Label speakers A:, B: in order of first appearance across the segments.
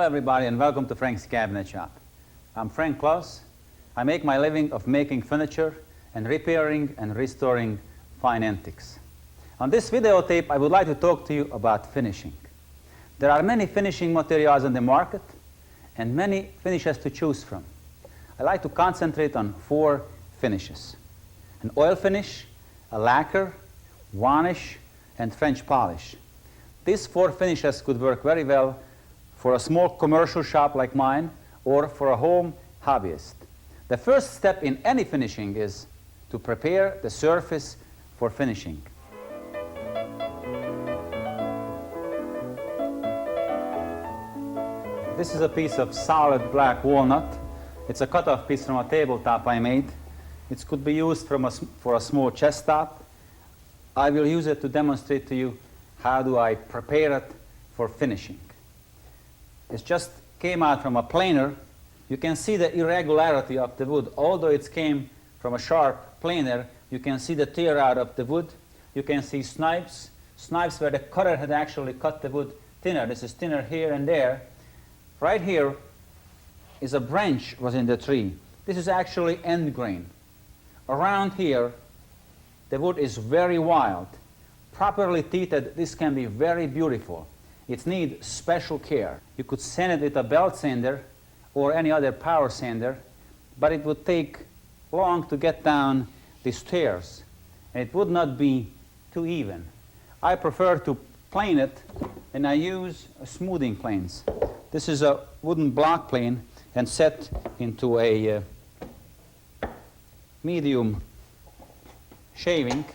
A: everybody, and welcome to Frank's Cabinet Shop. I'm Frank Klausz. I make my living of making furniture and repairing and restoring fine antiques. On this videotape, I would like to talk to you about finishing. There are many finishing materials on the market and many finishes to choose from. I like to concentrate on 4 finishes: an oil finish, a lacquer, varnish, and French polish. These 4 finishes could work very well for a small commercial shop like mine or for a home hobbyist. The first step in any finishing is to prepare the surface for finishing. This is a piece of solid black walnut. It's a cut-off piece from a tabletop I made. It could be used for a small chest top. I will use it to demonstrate to you how do I prepare it for finishing. It just came out from a planer. You can see the irregularity of the wood. Although it came from a sharp planer, you can see the tear out of the wood. You can see snipes where the cutter had actually cut the wood thinner. This is thinner here and there. Right here is a branch was in the tree. This is actually end grain. Around here, the wood is very wild. Properly teethed, this can be very beautiful. It needs special care. You could sand it with a belt sander or any other power sander, but it would take long to get down these tears, and it would not be too even. I prefer to plane it, and I use smoothing planes. This is a wooden block plane and set into a medium shaving.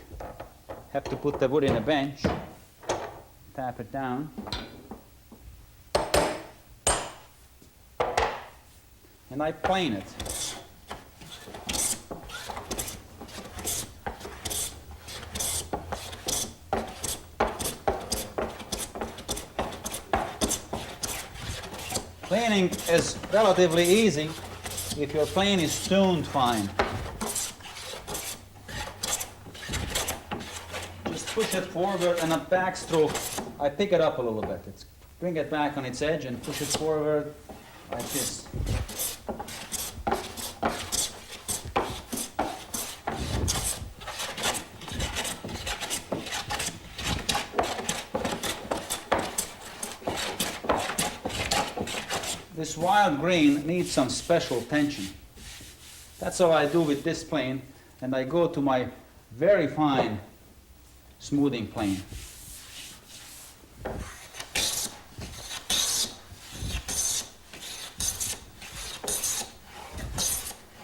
A: Have to put the wood in a bench, tap it down, and I plane it. Planing is relatively easy if your plane is tuned fine. Just push it forward, and a backstroke, I pick it up a little bit. Bring it back on its edge and push it forward like this. This wild grain needs some special tension. That's all I do with this plane, and I go to my very fine smoothing plane.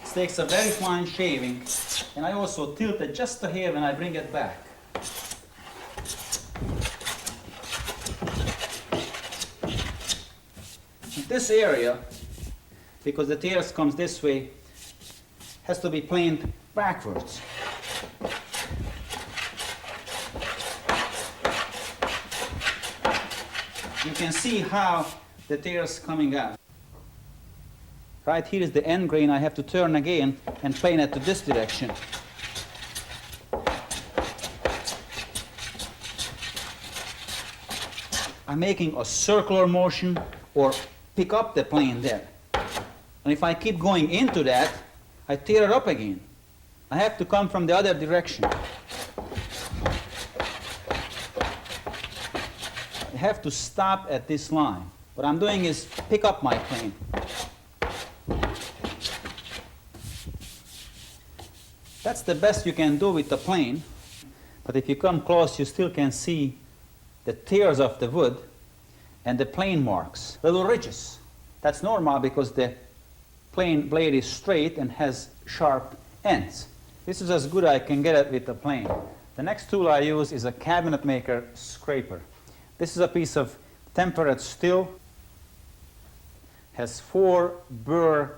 A: It takes a very fine shaving, and I also tilt it just a hair when I bring it back. This area, because the tears comes this way, has to be planed backwards. You can see how the tears coming out. Right here is the end grain. I have to turn again and plane it to this direction. I'm making a circular motion or pick up the plane there. And if I keep going into that, I tear it up again. I have to come from the other direction. I have to stop at this line. What I'm doing is pick up my plane. That's the best you can do with the plane. But if you come close, you still can see the tears of the wood and the plane marks, little ridges. That's normal because the plane blade is straight and has sharp ends. This is as good as I can get it with the plane. The next tool I use is a cabinet maker scraper. This is a piece of tempered steel. Has 4 burr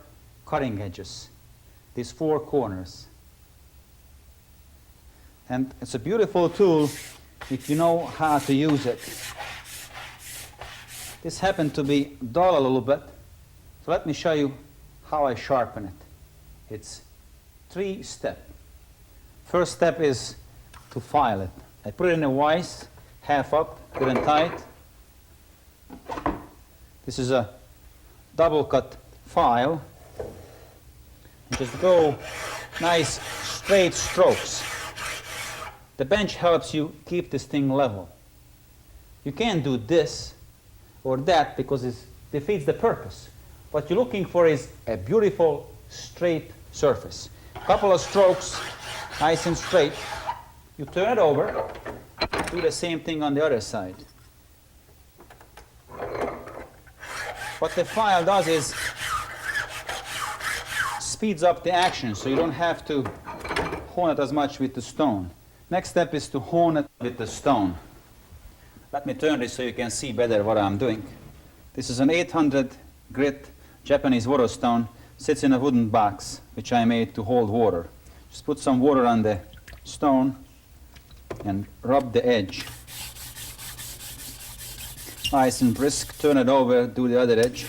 A: cutting edges, these 4 corners. And it's a beautiful tool if you know how to use it. This happened to be dull a little bit, so let me show you how I sharpen it. It's 3-step. First step is to file it. I put it in a vise, half up, good and tight. This is a double cut file and just go nice straight strokes. The bench helps you keep this thing level. You can't do this or that because it defeats the purpose. What you're looking for is a beautiful straight surface. Couple of strokes, nice and straight. You turn it over, do the same thing on the other side. What the file does is speeds up the action, so you don't have to hone it as much with the stone. Next step is to hone it with the stone. Let me turn this so you can see better what I'm doing. This is an 800 grit Japanese water stone, sits in a wooden box which I made to hold water. Just put some water on the stone and rub the edge. Nice and brisk, turn it over, do the other edge.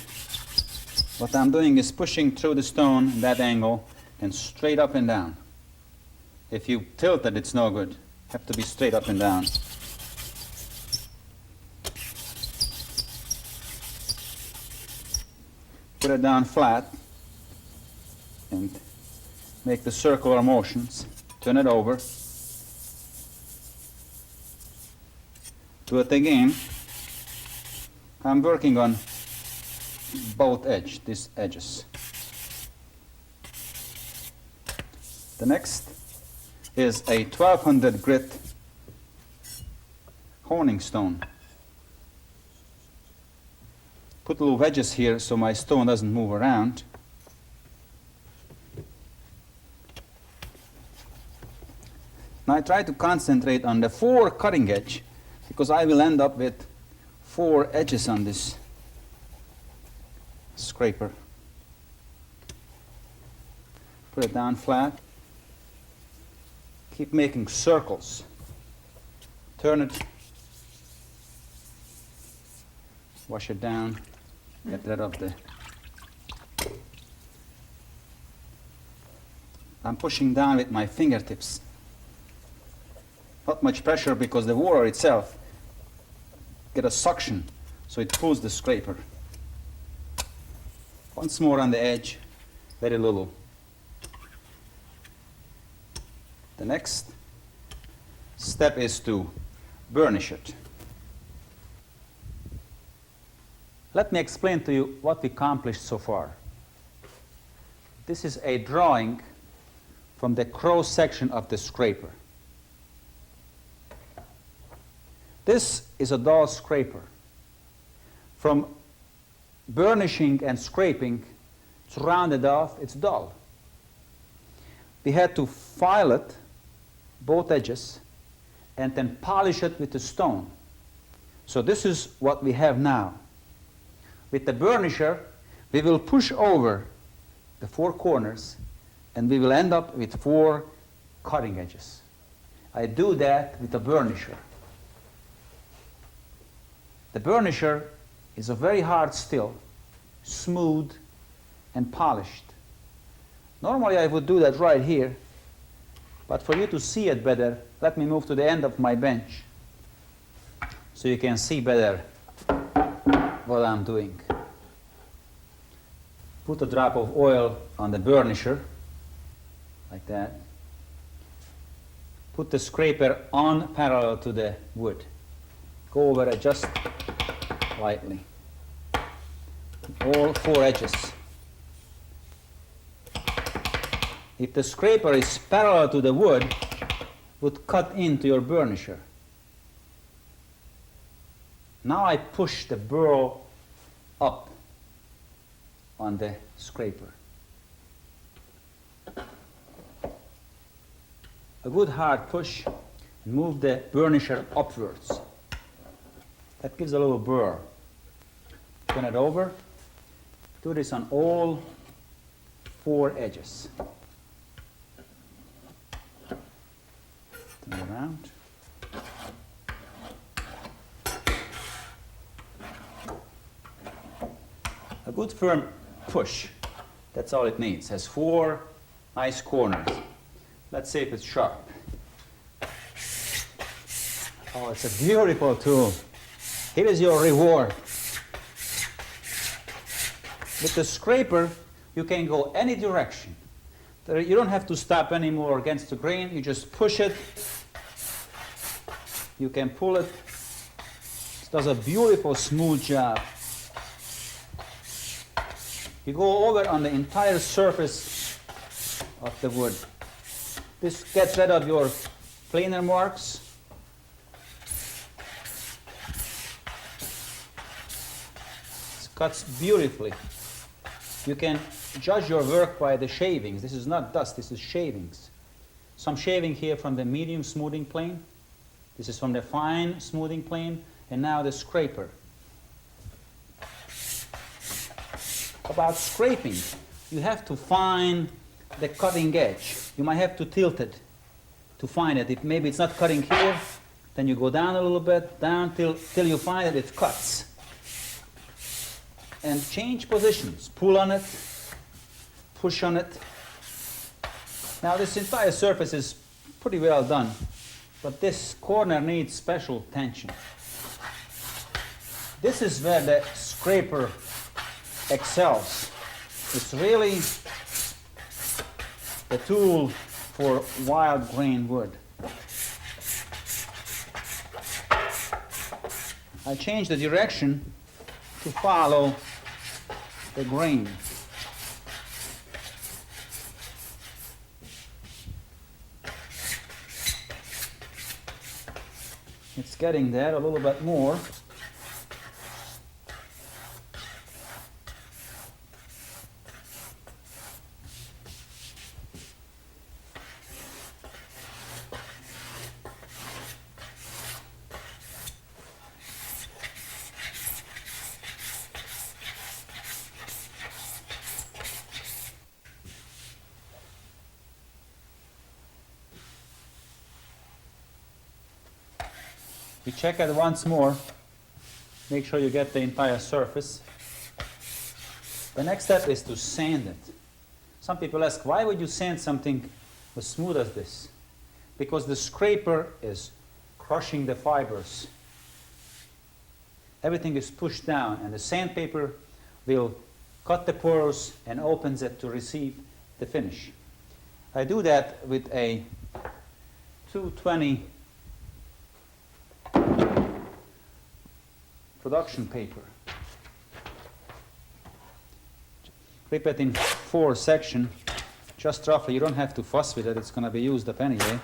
A: What I'm doing is pushing through the stone in that angle and straight up and down. If you tilt it, it's no good. Have to be straight up and down. Put it down flat and make the circular motions. Turn it over. Do it again. I'm working on both these edges. The next is a 1200 grit honing stone. Put little wedges here so my stone doesn't move around. Now I try to concentrate on the 4 cutting edge because I will end up with 4 edges on this scraper. Put it down flat. Keep making circles. Turn it. Wash it down. Get rid of the... I'm pushing down with my fingertips. Not much pressure because the water itself get a suction, so it pulls the scraper. Once more on the edge, very little. The next step is to burnish it. Let me explain to you what we accomplished so far. This is a drawing from the cross section of the scraper. This is a dull scraper. From burnishing and scraping, it's rounded off, it's dull. We had to file it, both edges, and then polish it with the stone. So this is what we have now. With the burnisher, we will push over the 4 corners, and we will end up with 4 cutting edges. I do that with a burnisher. The burnisher is a very hard steel, smooth and polished. Normally I would do that right here, but for you to see it better, let me move to the end of my bench so you can see better what I'm doing. Put a drop of oil on the burnisher, like that. Put the scraper on parallel to the wood. Go over it just lightly. All 4 edges. If the scraper is parallel to the wood, it would cut into your burnisher. Now I push the burl up on the scraper. A good hard push and move the burnisher upwards. That gives a little burr. Turn it over. Do this on all 4 edges. Turn it around. A good firm push. That's all it needs. It has 4 nice corners. Let's see if it's sharp. Oh, it's a beautiful tool. Here is your reward. With the scraper, you can go any direction. You don't have to stop anymore against the grain. You just push it. You can pull it. It does a beautiful, smooth job. You go over on the entire surface of the wood. This gets rid of your planer marks. It cuts beautifully. You can judge your work by the shavings. This is not dust, this is shavings. Some shaving here from the medium smoothing plane. This is from the fine smoothing plane. And now the scraper. About scraping, you have to find the cutting edge. You might have to tilt it to find it. If maybe it's not cutting here, then you go down a little bit, down till you find that it cuts. And change positions. Pull on it, push on it. Now this entire surface is pretty well done, but this corner needs special attention. This is where the scraper excels. It's really the tool for wild grain wood. I change the direction to follow the grain. It's getting there a little bit more. You check it once more, make sure you get the entire surface. The next step is to sand it. Some people ask, why would you sand something as smooth as this? Because the scraper is crushing the fibers. Everything is pushed down, and the sandpaper will cut the pores and opens it to receive the finish. I do that with a 220 production paper. Clip it in 4 sections, just roughly. You don't have to fuss with it, it's going to be used up anyway.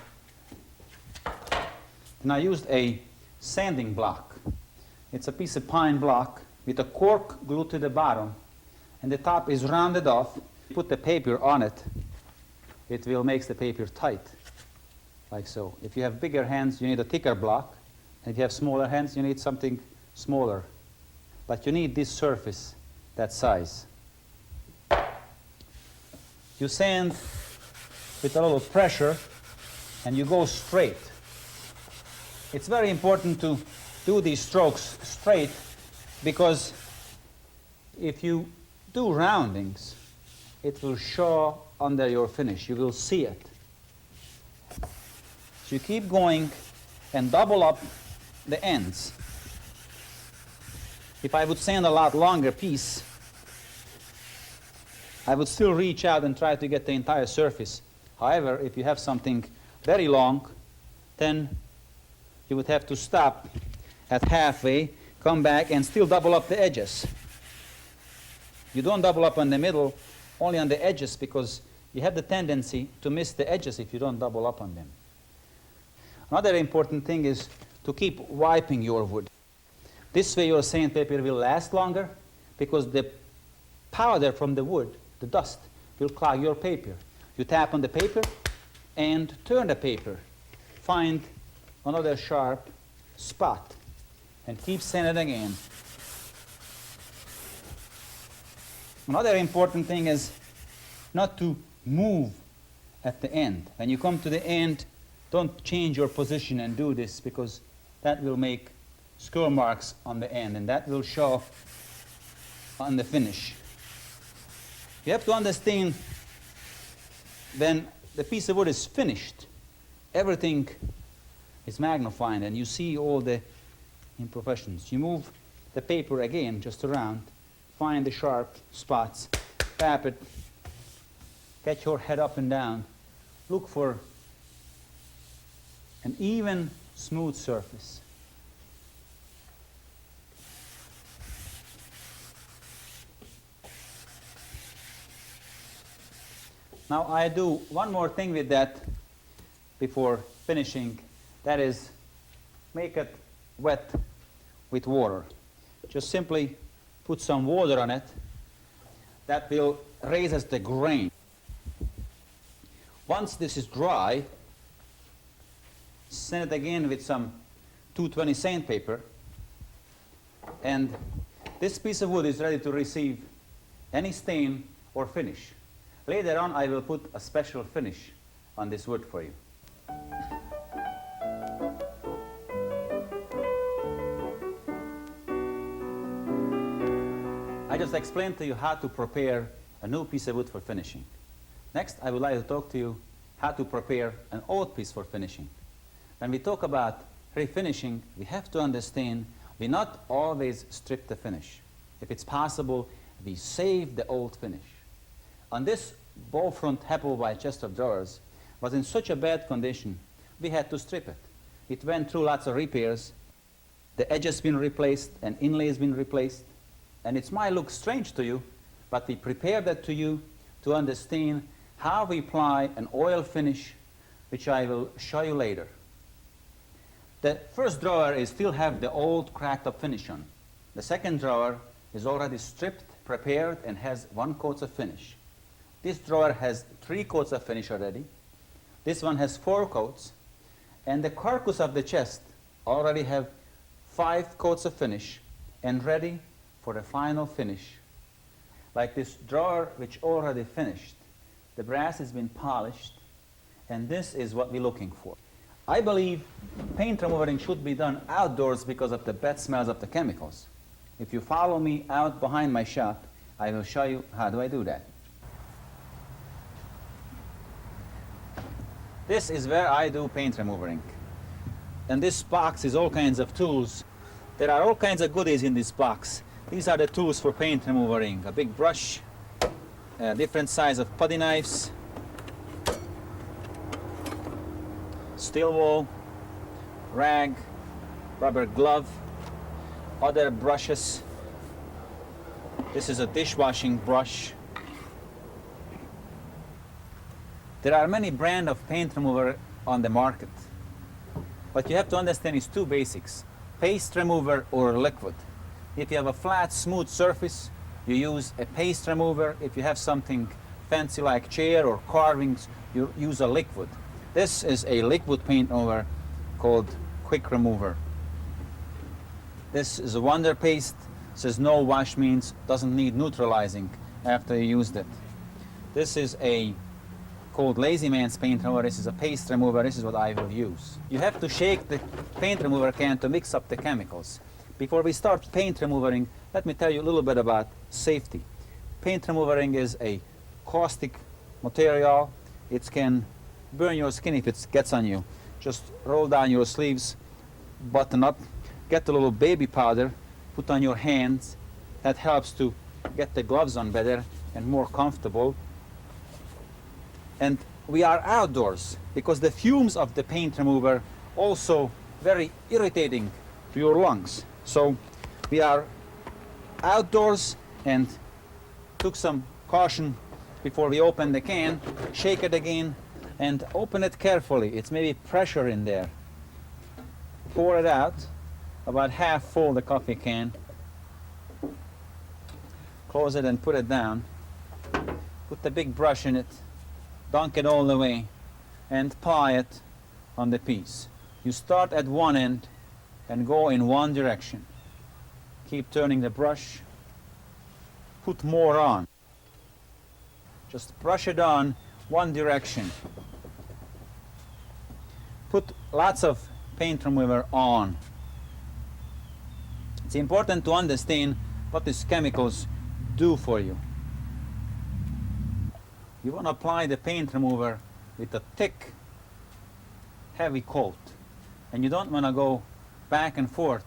A: Then I used a sanding block. It's a piece of pine block with a cork glued to the bottom, and the top is rounded off. Put the paper on it, it will make the paper tight, like so. If you have bigger hands, you need a thicker block, and if you have smaller hands, you need something smaller, but you need this surface that size. You sand with a little pressure and you go straight. It's very important to do these strokes straight, because if you do roundings, it will show under your finish. You will see it. So you keep going and double up the ends. If I would sand a lot longer piece, I would still reach out and try to get the entire surface. However, if you have something very long, then you would have to stop at halfway, come back, and still double up the edges. You don't double up on the middle, only on the edges, because you have the tendency to miss the edges if you don't double up on them. Another important thing is to keep wiping your wood. This way your sandpaper will last longer, because the powder from the wood, the dust, will clog your paper. You tap on the paper and turn the paper. Find another sharp spot and keep sanding again. Another important thing is not to move at the end. When you come to the end, don't change your position and do this, because that will make score marks on the end, and that will show on the finish. You have to understand, when the piece of wood is finished, everything is magnified and you see all the imperfections. You move the paper again just around, find the sharp spots, tap it, get your head up and down, look for an even, smooth surface. Now I do one more thing with that before finishing, that is make it wet with water. Just simply put some water on it. That will raise the grain. Once this is dry, sand it again with some 220 sandpaper, and this piece of wood is ready to receive any stain or finish. Later on I will put a special finish on this wood for you. I just explained to you how to prepare a new piece of wood for finishing. Next, I would like to talk to you how to prepare an old piece for finishing. When we talk about refinishing, we have to understand we not always strip the finish. If it's possible, we save the old finish. On this bow front Applewhite chest of drawers was in such a bad condition, we had to strip it. It went through lots of repairs. The edge has been replaced, and inlay has been replaced. And it might look strange to you, but we prepared that to you to understand how we apply an oil finish, which I will show you later. The first drawer is still have the old cracked up finish on. The second drawer is already stripped, prepared, and has 1 coat of finish. This drawer has 3 coats of finish already. This one has 4 coats. And the carcass of the chest already have 5 coats of finish and ready for the final finish. Like this drawer which already finished. The brass has been polished, and this is what we're looking for. I believe paint removing should be done outdoors because of the bad smells of the chemicals. If you follow me out behind my shop, I will show you how do I do that. This is where I do paint removing. And this box is all kinds of tools. There are all kinds of goodies in this box. These are the tools for paint removing. A big brush, different size of putty knives, steel wool, rag, rubber glove, other brushes. This is a dishwashing brush. There are many brands of paint remover on the market. What you have to understand is 2 basics: paste remover or liquid. If you have a flat, smooth surface, you use a paste remover. If you have something fancy like chair or carvings, you use a liquid. This is a liquid paint remover called Quick Remover. This is a Wonder Paste. Says no wash, means doesn't need neutralizing after you used it. This is a called Lazy Man's paint remover. This is a paste remover. This is what I will use. You have to shake the paint remover can to mix up the chemicals. Before we start paint removing, let me tell you a little bit about safety. Paint removing is a caustic material. It can burn your skin if it gets on you. Just roll down your sleeves, button up, get a little baby powder, put on your hands. That helps to get the gloves on better and more comfortable. And we are outdoors because the fumes of the paint remover also very irritating to your lungs. So we are outdoors and took some caution before we open the can. Shake it again and open it carefully. It's maybe pressure in there. Pour it out, about half full the coffee can. Close it and put it down. Put the big brush in it. Dunk it all the way and apply it on the piece. You start at one end and go in one direction. Keep turning the brush. Put more on. Just brush it on one direction. Put lots of paint remover on. It's important to understand what these chemicals do for you. You want to apply the paint remover with a thick, heavy coat. And you don't want to go back and forth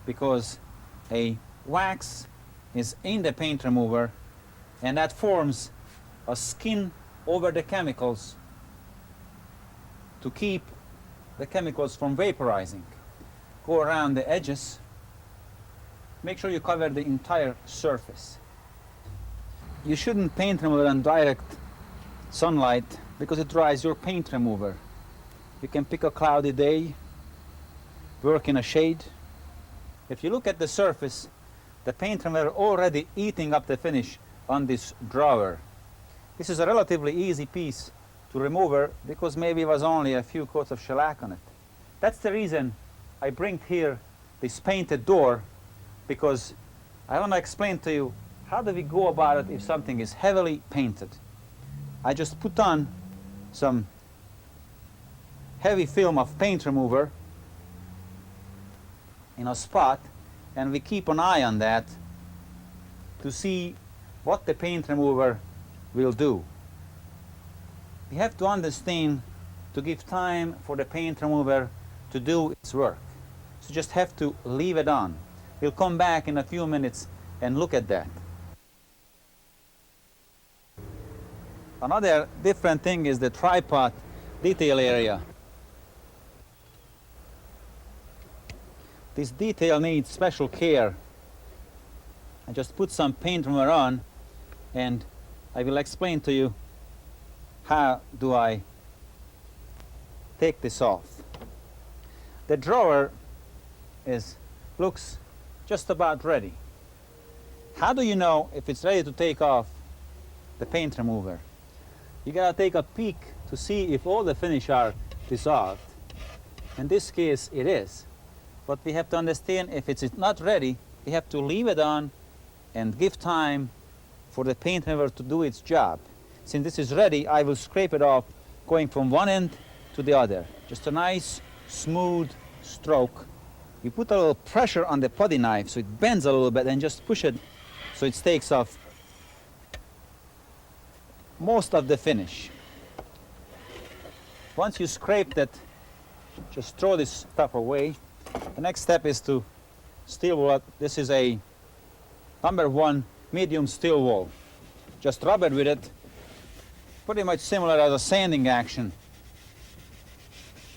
A: because a wax is in the paint remover, and that forms a skin over the chemicals to keep the chemicals from vaporizing. Go around the edges. Make sure you cover the entire surface. You shouldn't paint remover in direct sunlight because it dries your paint remover. You can pick a cloudy day, work in a shade. If you look at the surface, the paint remover already eating up the finish on this drawer. This is a relatively easy piece to remove because maybe it was only a few coats of shellac on it. That's the reason I bring here this painted door, because I want to explain to you how do we go about it if something is heavily painted. I just put on some heavy film of paint remover in a spot, and we keep an eye on that to see what the paint remover will do. We have to understand to give time for the paint remover to do its work. So just have to leave it on. We'll come back in a few minutes and look at that. Another different thing is the tripod detail area. This detail needs special care. I just put some paint remover on, and I will explain to you how do I take this off. The drawer looks just about ready. How do you know if it's ready to take off the paint remover? You gotta take a peek to see if all the finish are dissolved. In this case it is. But we have to understand if it's not ready, we have to leave it on and give time for the paint remover to do its job. Since this is ready, I will scrape it off going from one end to the other. Just a nice, smooth stroke. You put a little pressure on the putty knife so it bends a little bit, and just push it so it takes off most of the finish. Once you scrape that, just throw this stuff away. The next step is to steel wool. This is a #1 medium steel wool. Just rub it with it. Pretty much similar as a sanding action.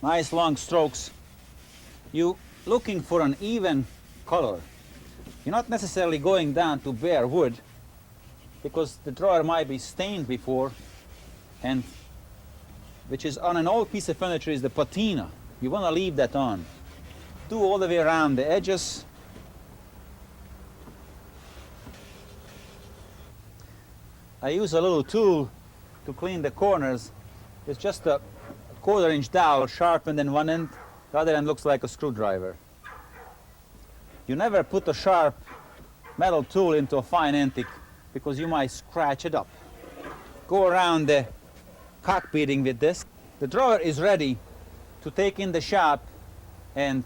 A: Nice long strokes. You looking for an even color. You're not necessarily going down to bare wood, because the drawer might be stained before, and which is on an old piece of furniture is the patina. You want to leave that on. Do all the way around the edges. I use a little tool to clean the corners. It's just a 1/4 inch dowel sharpened in one end. The other end looks like a screwdriver. You never put a sharp metal tool into a fine antique because you might scratch it up. Go around the cockpitting with this. The drawer is ready to take in the shop and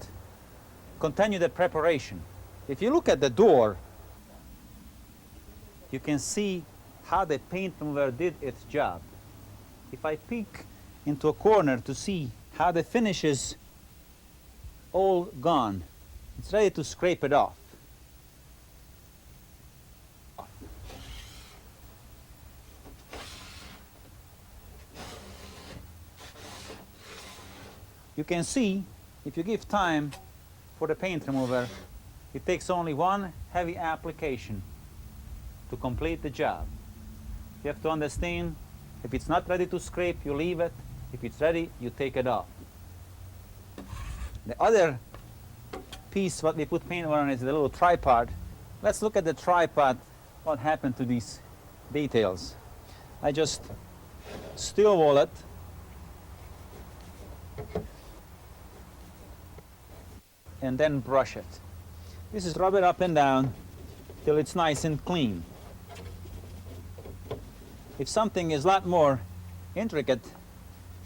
A: continue the preparation. If you look at the door, you can see how the paint remover did its job. If I peek into a corner to see how the finish is all gone, it's ready to scrape it off. You can see, if you give time for the paint remover, it takes only one heavy application to complete the job. You have to understand, if it's not ready to scrape, you leave it. If it's ready, you take it off. The other piece what we put paint on is the little tripod. Let's look at the tripod, what happened to these details. I just steel wool it. And then brush it. This is rub it up and down till it's nice and clean. If something is a lot more intricate,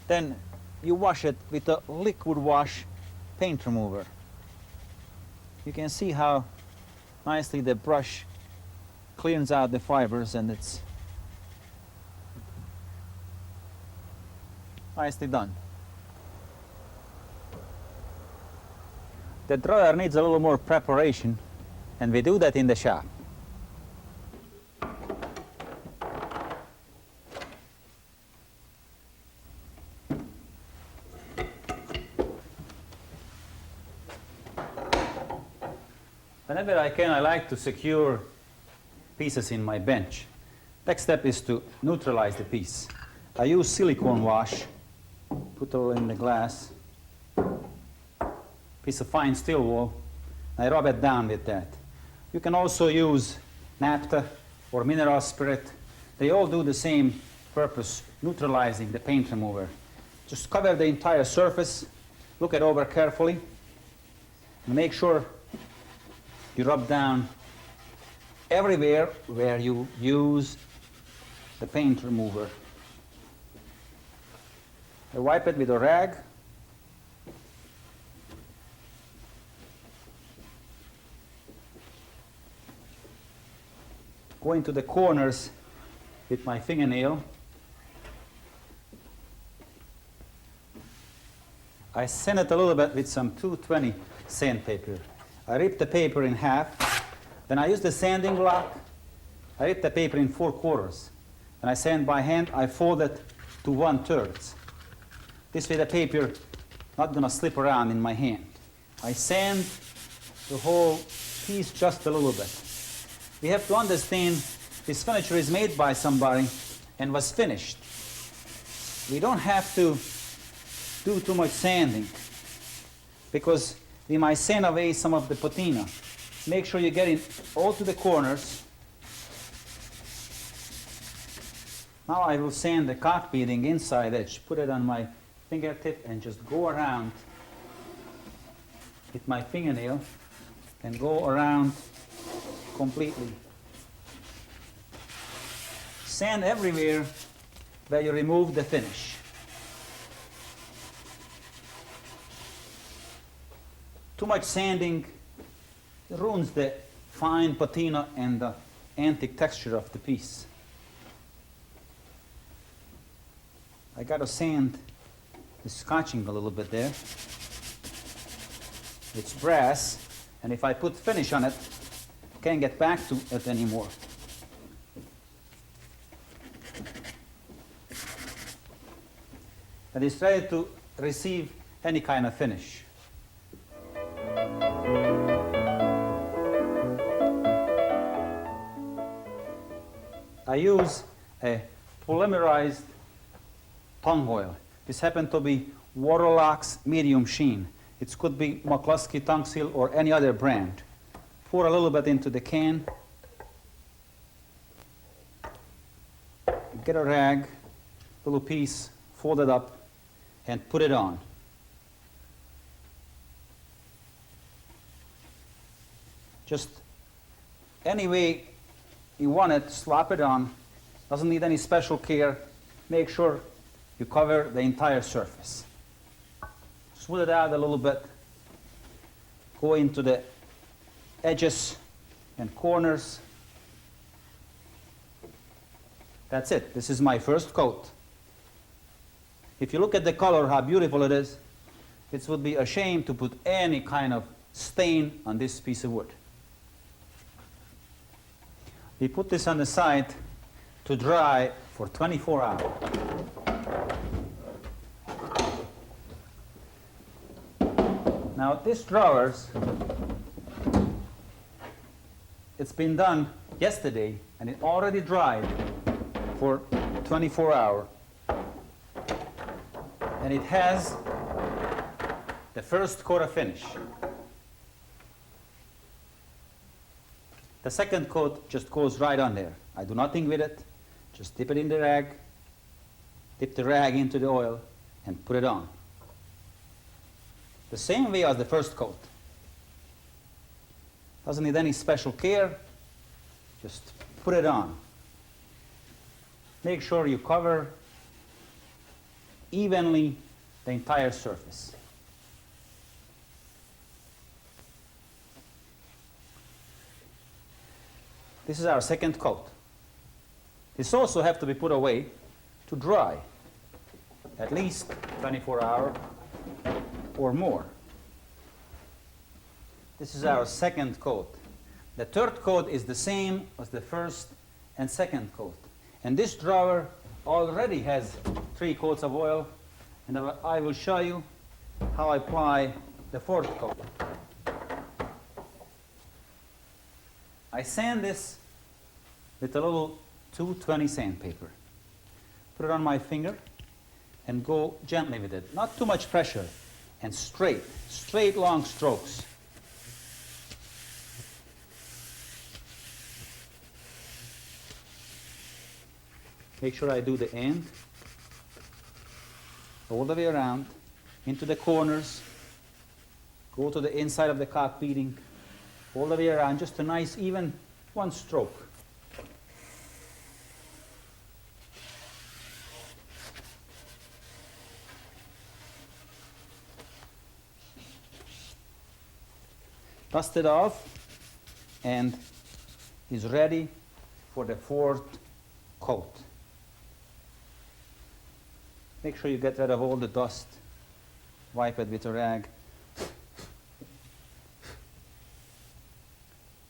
A: then you wash it with a liquid wash paint remover. You can see how nicely the brush cleans out the fibers, and it's nicely done. The drawer needs a little more preparation, and we do that in the shop. Whenever I can, I like to secure pieces in my bench. Next step is to neutralize the piece. I use silicone wash, put it in the glass, piece of fine steel wool, I rub it down with that. You can also use naphtha or mineral spirit. They all do the same purpose, neutralizing the paint remover. Just cover the entire surface, look it over carefully, and make sure you rub down everywhere where you use the paint remover. I wipe it with a rag. Go into the corners with my fingernail. I sand it a little bit with some 220 sandpaper. I rip the paper in half. Then I use the sanding block. I rip the paper in 4/4. And I sand by hand. I fold it to 1/3. This way the paper not going to slip around in my hand. I sand the whole piece just a little bit. We have to understand this furniture is made by somebody and was finished. We don't have to do too much sanding because we might sand away some of the patina. Make sure you get it all to the corners. Now I will sand the cock beading inside edge. Put it on my fingertip and just go around with my fingernail and go around completely. Sand everywhere where you remove the finish. Too much sanding ruins the fine patina and the antique texture of the piece. I got to sand the scotching a little bit there. It's brass, and if I put finish on it, I can't get back to it anymore. And it's ready to receive any kind of finish. I use a polymerized tongue oil. This happened to be Waterlox Medium Sheen. It could be McCluskey Tongue Seal or any other brand. Pour a little bit into the can. Get a rag, little piece, fold it up, and put it on. Just any way you want it, slap it on. Doesn't need any special care. Make sure you cover the entire surface. Smooth it out a little bit. Go into the edges and corners. That's it. This is my first coat. If you look at the color, how beautiful it is, it would be a shame to put any kind of stain on this piece of wood. We put this on the side to dry for 24 hours. Now this drawers, it's been done yesterday and it already dried for 24 hours. And it has the first coat of finish. The second coat just goes right on there. I do nothing with it. Just dip it in the rag, dip the rag into the oil, and put it on. The same way as the first coat. Doesn't need any special care. Just put it on. Make sure you cover evenly the entire surface. This is our second coat. This also have to be put away to dry, at least 24 hours or more. This is our second coat. The third coat is the same as the first and second coat. And this drawer already has 3 coats of oil, and I will show you how I apply the fourth coat. I sand this with a little 220 sandpaper. Put it on my finger and go gently with it. Not too much pressure, and straight long strokes. Make sure I do the end, all the way around, into the corners, go to the inside of the cock beading, all the way around, just a nice even one stroke. Dust it off and is ready for the 4th coat. Make sure you get rid of all the dust. Wipe it with a rag.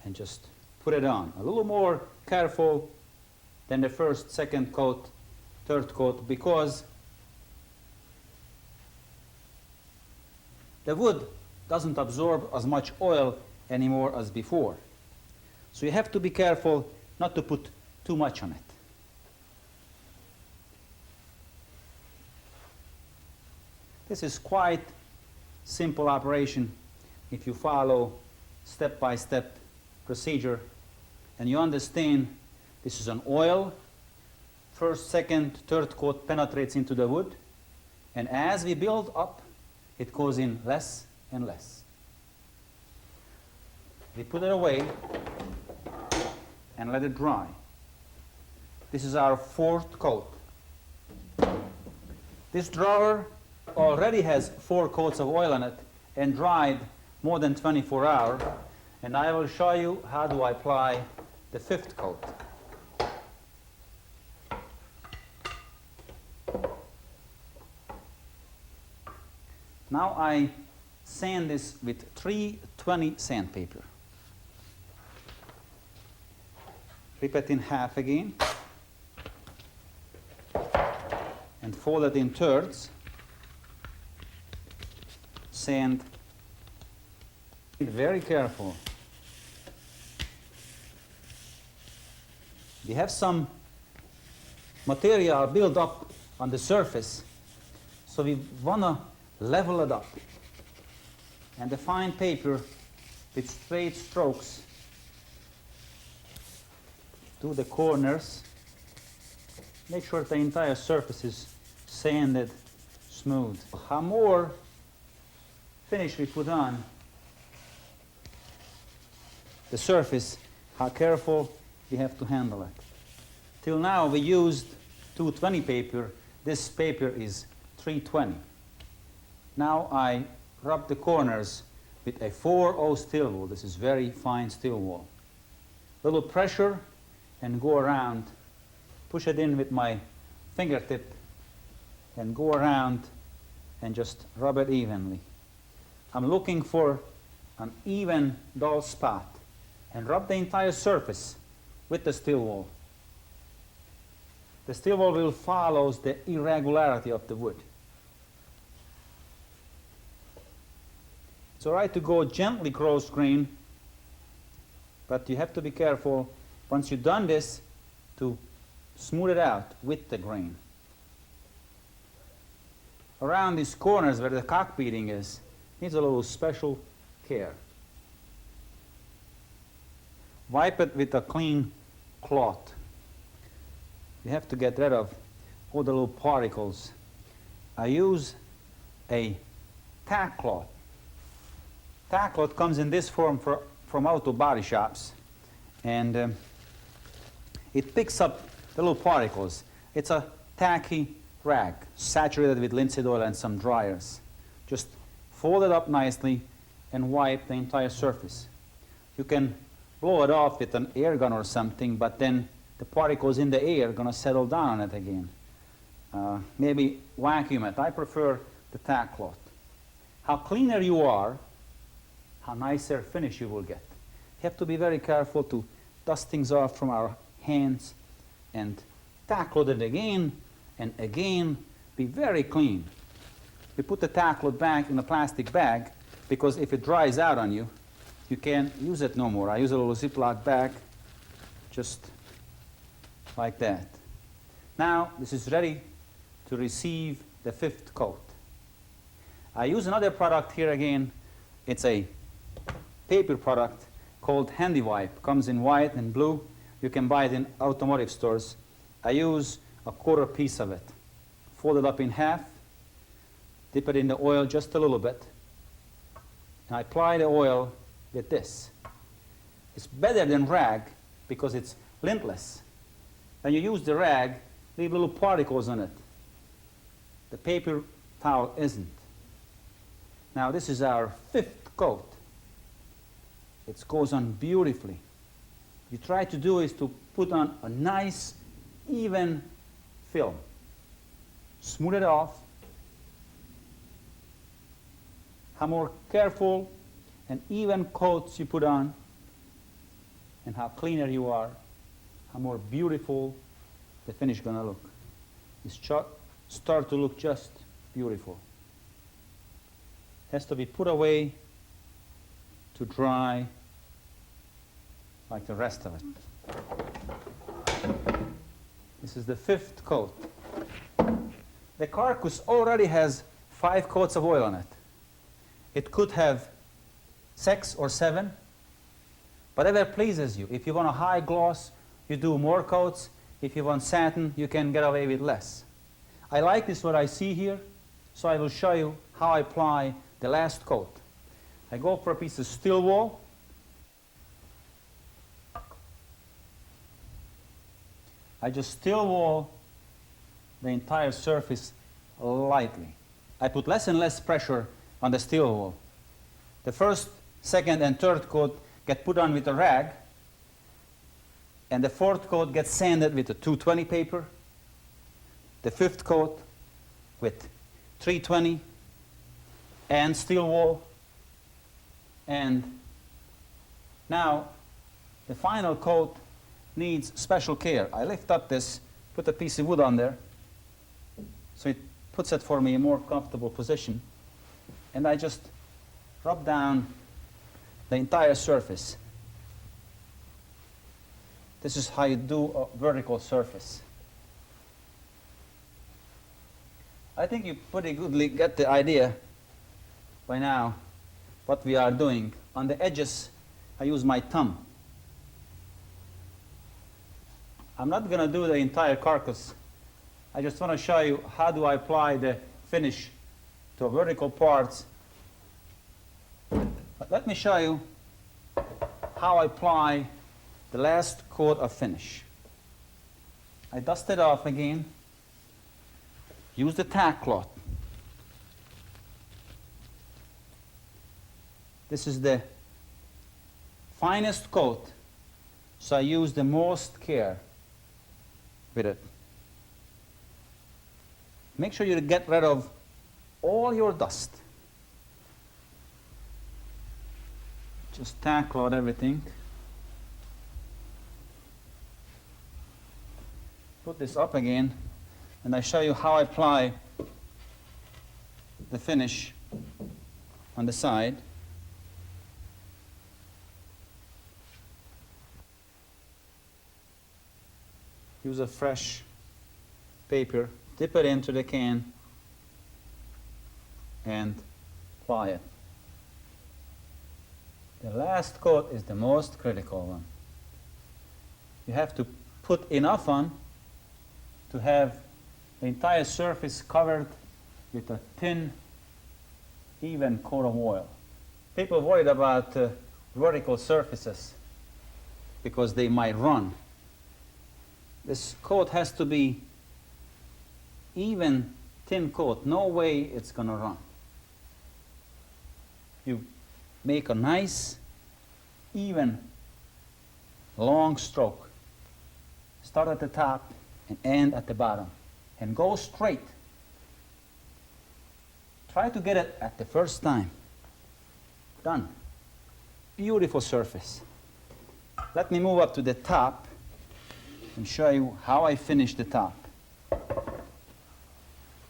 A: And just put it on. A little more careful than the 1st, 2nd coat, 3rd coat, because the wood doesn't absorb as much oil anymore as before. So you have to be careful not to put too much on it. This is quite simple operation if you follow step-by-step procedure and you understand this is an oil. 1st, 2nd, 3rd coat penetrates into the wood, and as we build up, it goes in less and less. We put it away and let it dry. This is our 4th coat. This drawer already has 4 coats of oil in it and dried more than 24 hours, and I will show you how to apply the 5th coat. Now I sand this with 320 sandpaper. Rip it in half again and fold it in thirds. Sand. Be very careful. We have some material built up on the surface, so we want to level it up. And the fine paper with straight strokes to the corners. Make sure the entire surface is sanded smooth. How more finish we put on the surface, how careful we have to handle it. Till now we used 220 paper. This paper is 320. Now I rub the corners with a 4-0 steel wool. This is very fine steel wool. Little pressure and go around. Push it in with my fingertip and go around and just rub it evenly. I'm looking for an even dull spot and rub the entire surface with the steel wool. The steel wool will follow the irregularity of the wood. It's all right to go gently cross grain, but you have to be careful once you've done this to smooth it out with the grain. Around these corners where the cock beading is, needs a little special care. Wipe it with a clean cloth. You have to get rid of all the little particles. I use a tack cloth. Tack cloth comes in this form from auto body shops, and it picks up the little particles. It's a tacky rag saturated with linseed oil and some dryers. Just fold it up nicely and wipe the entire surface. You can blow it off with an air gun or something, but then the particles in the air are going to settle down on it again. Maybe vacuum it. I prefer the tack cloth. How cleaner you are, how nicer finish you will get. You have to be very careful to dust things off from our hands and tack cloth it again and again. Be very clean. We put the tack cloth back in a plastic bag because if it dries out on you, you can't use it no more. I use a little Ziploc bag, just like that. Now this is ready to receive the 5th coat. I use another product here again. It's a paper product called Handy Wipe. Comes in white and blue. You can buy it in automotive stores. I use a 1/4 piece of it. Fold it up in half, dip it in the oil just a little bit, and I apply the oil with this. It's better than rag because it's lintless. When you use the rag, leave little particles on it. The paper towel isn't. Now this is our 5th coat. It goes on beautifully. You try to do is to put on a nice, even film. Smooth it off. How more careful and even coats you put on, and how cleaner you are, how more beautiful the finish is going to look. It's start to look just beautiful. Has to be put away to dry like the rest of it. This is the 5th coat. The carcass already has 5 coats of oil on it. It could have 6 or 7, whatever pleases you. If you want a high gloss, you do more coats. If you want satin, you can get away with less. I like this what I see here, so I will show you how I apply the last coat. I go for a piece of steel wool. I just steel wool the entire surface lightly. I put less and less pressure on the steel wool. The 1st, 2nd, and 3rd coat get put on with a rag, and the 4th coat gets sanded with a 220 paper, the 5th coat with 320 and steel wool, and now the final coat needs special care. I lift up this, put a piece of wood on there, so it puts it for me in a more comfortable position, and I just rub down the entire surface. This is how you do a vertical surface. I think you pretty goodly get the idea by now what we are doing. On the edges, I use my thumb. I'm not going to do the entire carcass. I just want to show you how do I apply the finish to vertical parts. But let me show you how I apply the last coat of finish. I dust it off again. Use the tack cloth. This is the finest coat, so I use the most care with it. Make sure you get rid of all your dust. Just tack cloth everything. Put this up again, and I show you how I apply the finish on the side. Use a fresh paper, dip it into the can, and apply it. The last coat is the most critical one. You have to put enough on to have the entire surface covered with a thin, even coat of oil. People worried about vertical surfaces because they might run. This coat has to be even, thin coat. No way it's going to run. You make a nice, even, long stroke. Start at the top and end at the bottom. And go straight. Try to get it at the first time. Done. Beautiful surface. Let me move up to the top and show you how I finish the top.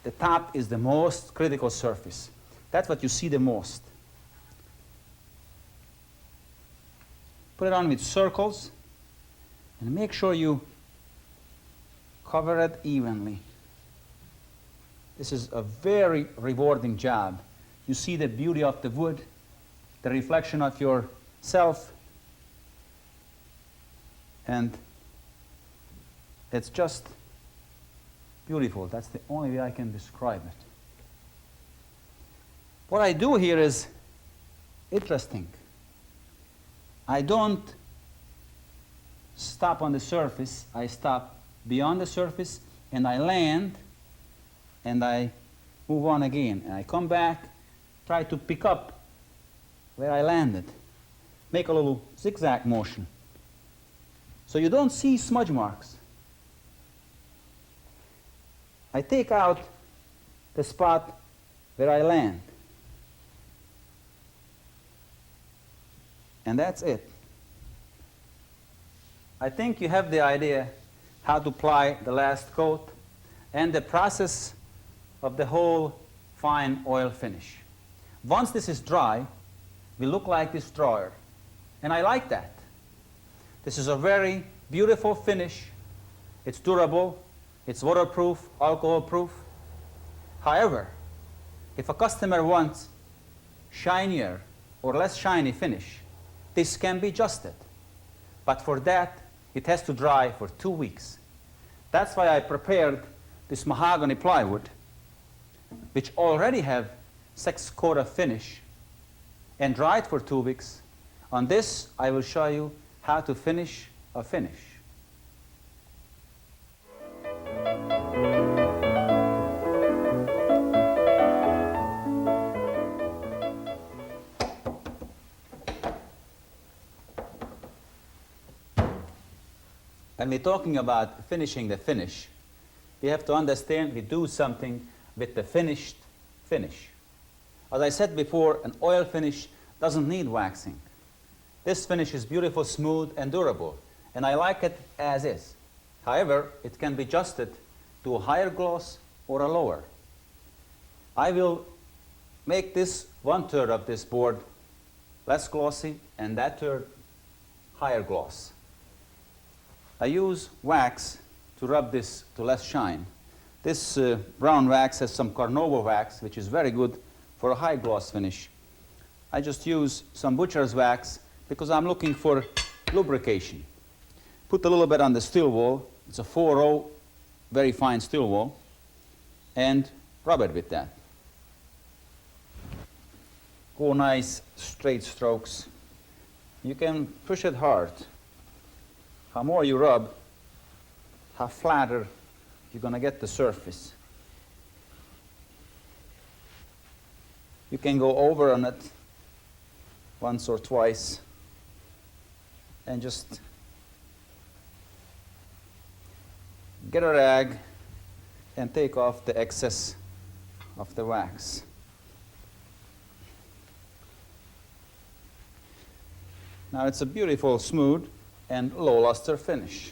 A: The top is the most critical surface. That's what you see the most. Put it on with circles and make sure you cover it evenly. This is a very rewarding job. You see the beauty of the wood, the reflection of yourself, and it's just beautiful. That's the only way I can describe it. What I do here is interesting. I don't stop on the surface. I stop beyond the surface, and I land, and I move on again. And I come back, try to pick up where I landed. Make a little zigzag motion. So you don't see smudge marks. I take out the spot where I land. And that's it. I think you have the idea how to apply the last coat and the process of the whole fine oil finish. Once this is dry, we look like this drawer. And I like that. This is a very beautiful finish. It's durable, it's waterproof, alcohol-proof. However, if a customer wants shinier or less shiny finish, this can be adjusted. But for that, it has to dry for 2 weeks. That's why I prepared this mahogany plywood, which already have 6 coat of finish, and dry it for 2 weeks. On this, I will show you how to finish a finish. When we're talking about finishing the finish, we have to understand we do something with the finished finish. As I said before, an oil finish doesn't need waxing. This finish is beautiful, smooth, and durable, and I like it as is. However, it can be adjusted to a higher gloss or a lower. I will make this 1/3 of this board less glossy and that third higher gloss. I use wax to rub this to less shine. This brown wax has some Carnauba wax, which is very good for a high gloss finish. I just use some butcher's wax because I'm looking for lubrication. Put a little bit on the steel wool. It's a 4-row, very fine steel wool, and rub it with that. Go nice straight strokes. You can push it hard. How more you rub, how flatter you're going to get the surface. You can go over on it once or twice and just get a rag and take off the excess of the wax. Now it's a beautiful, smooth, and low luster finish.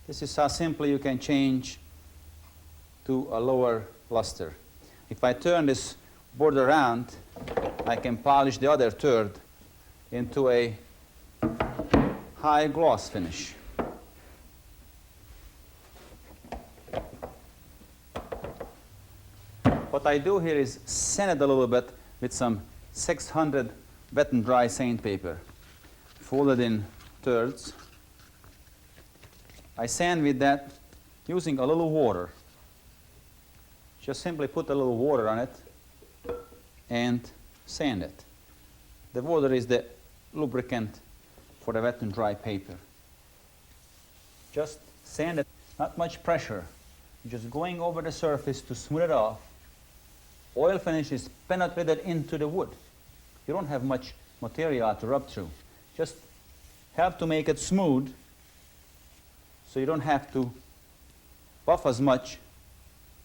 A: This is how simply you can change to a lower luster. If I turn this board around, I can polish the other third into a high gloss finish. What I do here is sand it a little bit with some 600 wet and dry sandpaper, folded in thirds. I sand with that using a little water. Just simply put a little water on it and sand it. The water is the lubricant for the wet and dry paper. Just sand it, not much pressure. Just going over the surface to smooth it off. Oil finish is penetrated into the wood. You don't have much material to rub through. Just have to make it smooth so you don't have to buff as much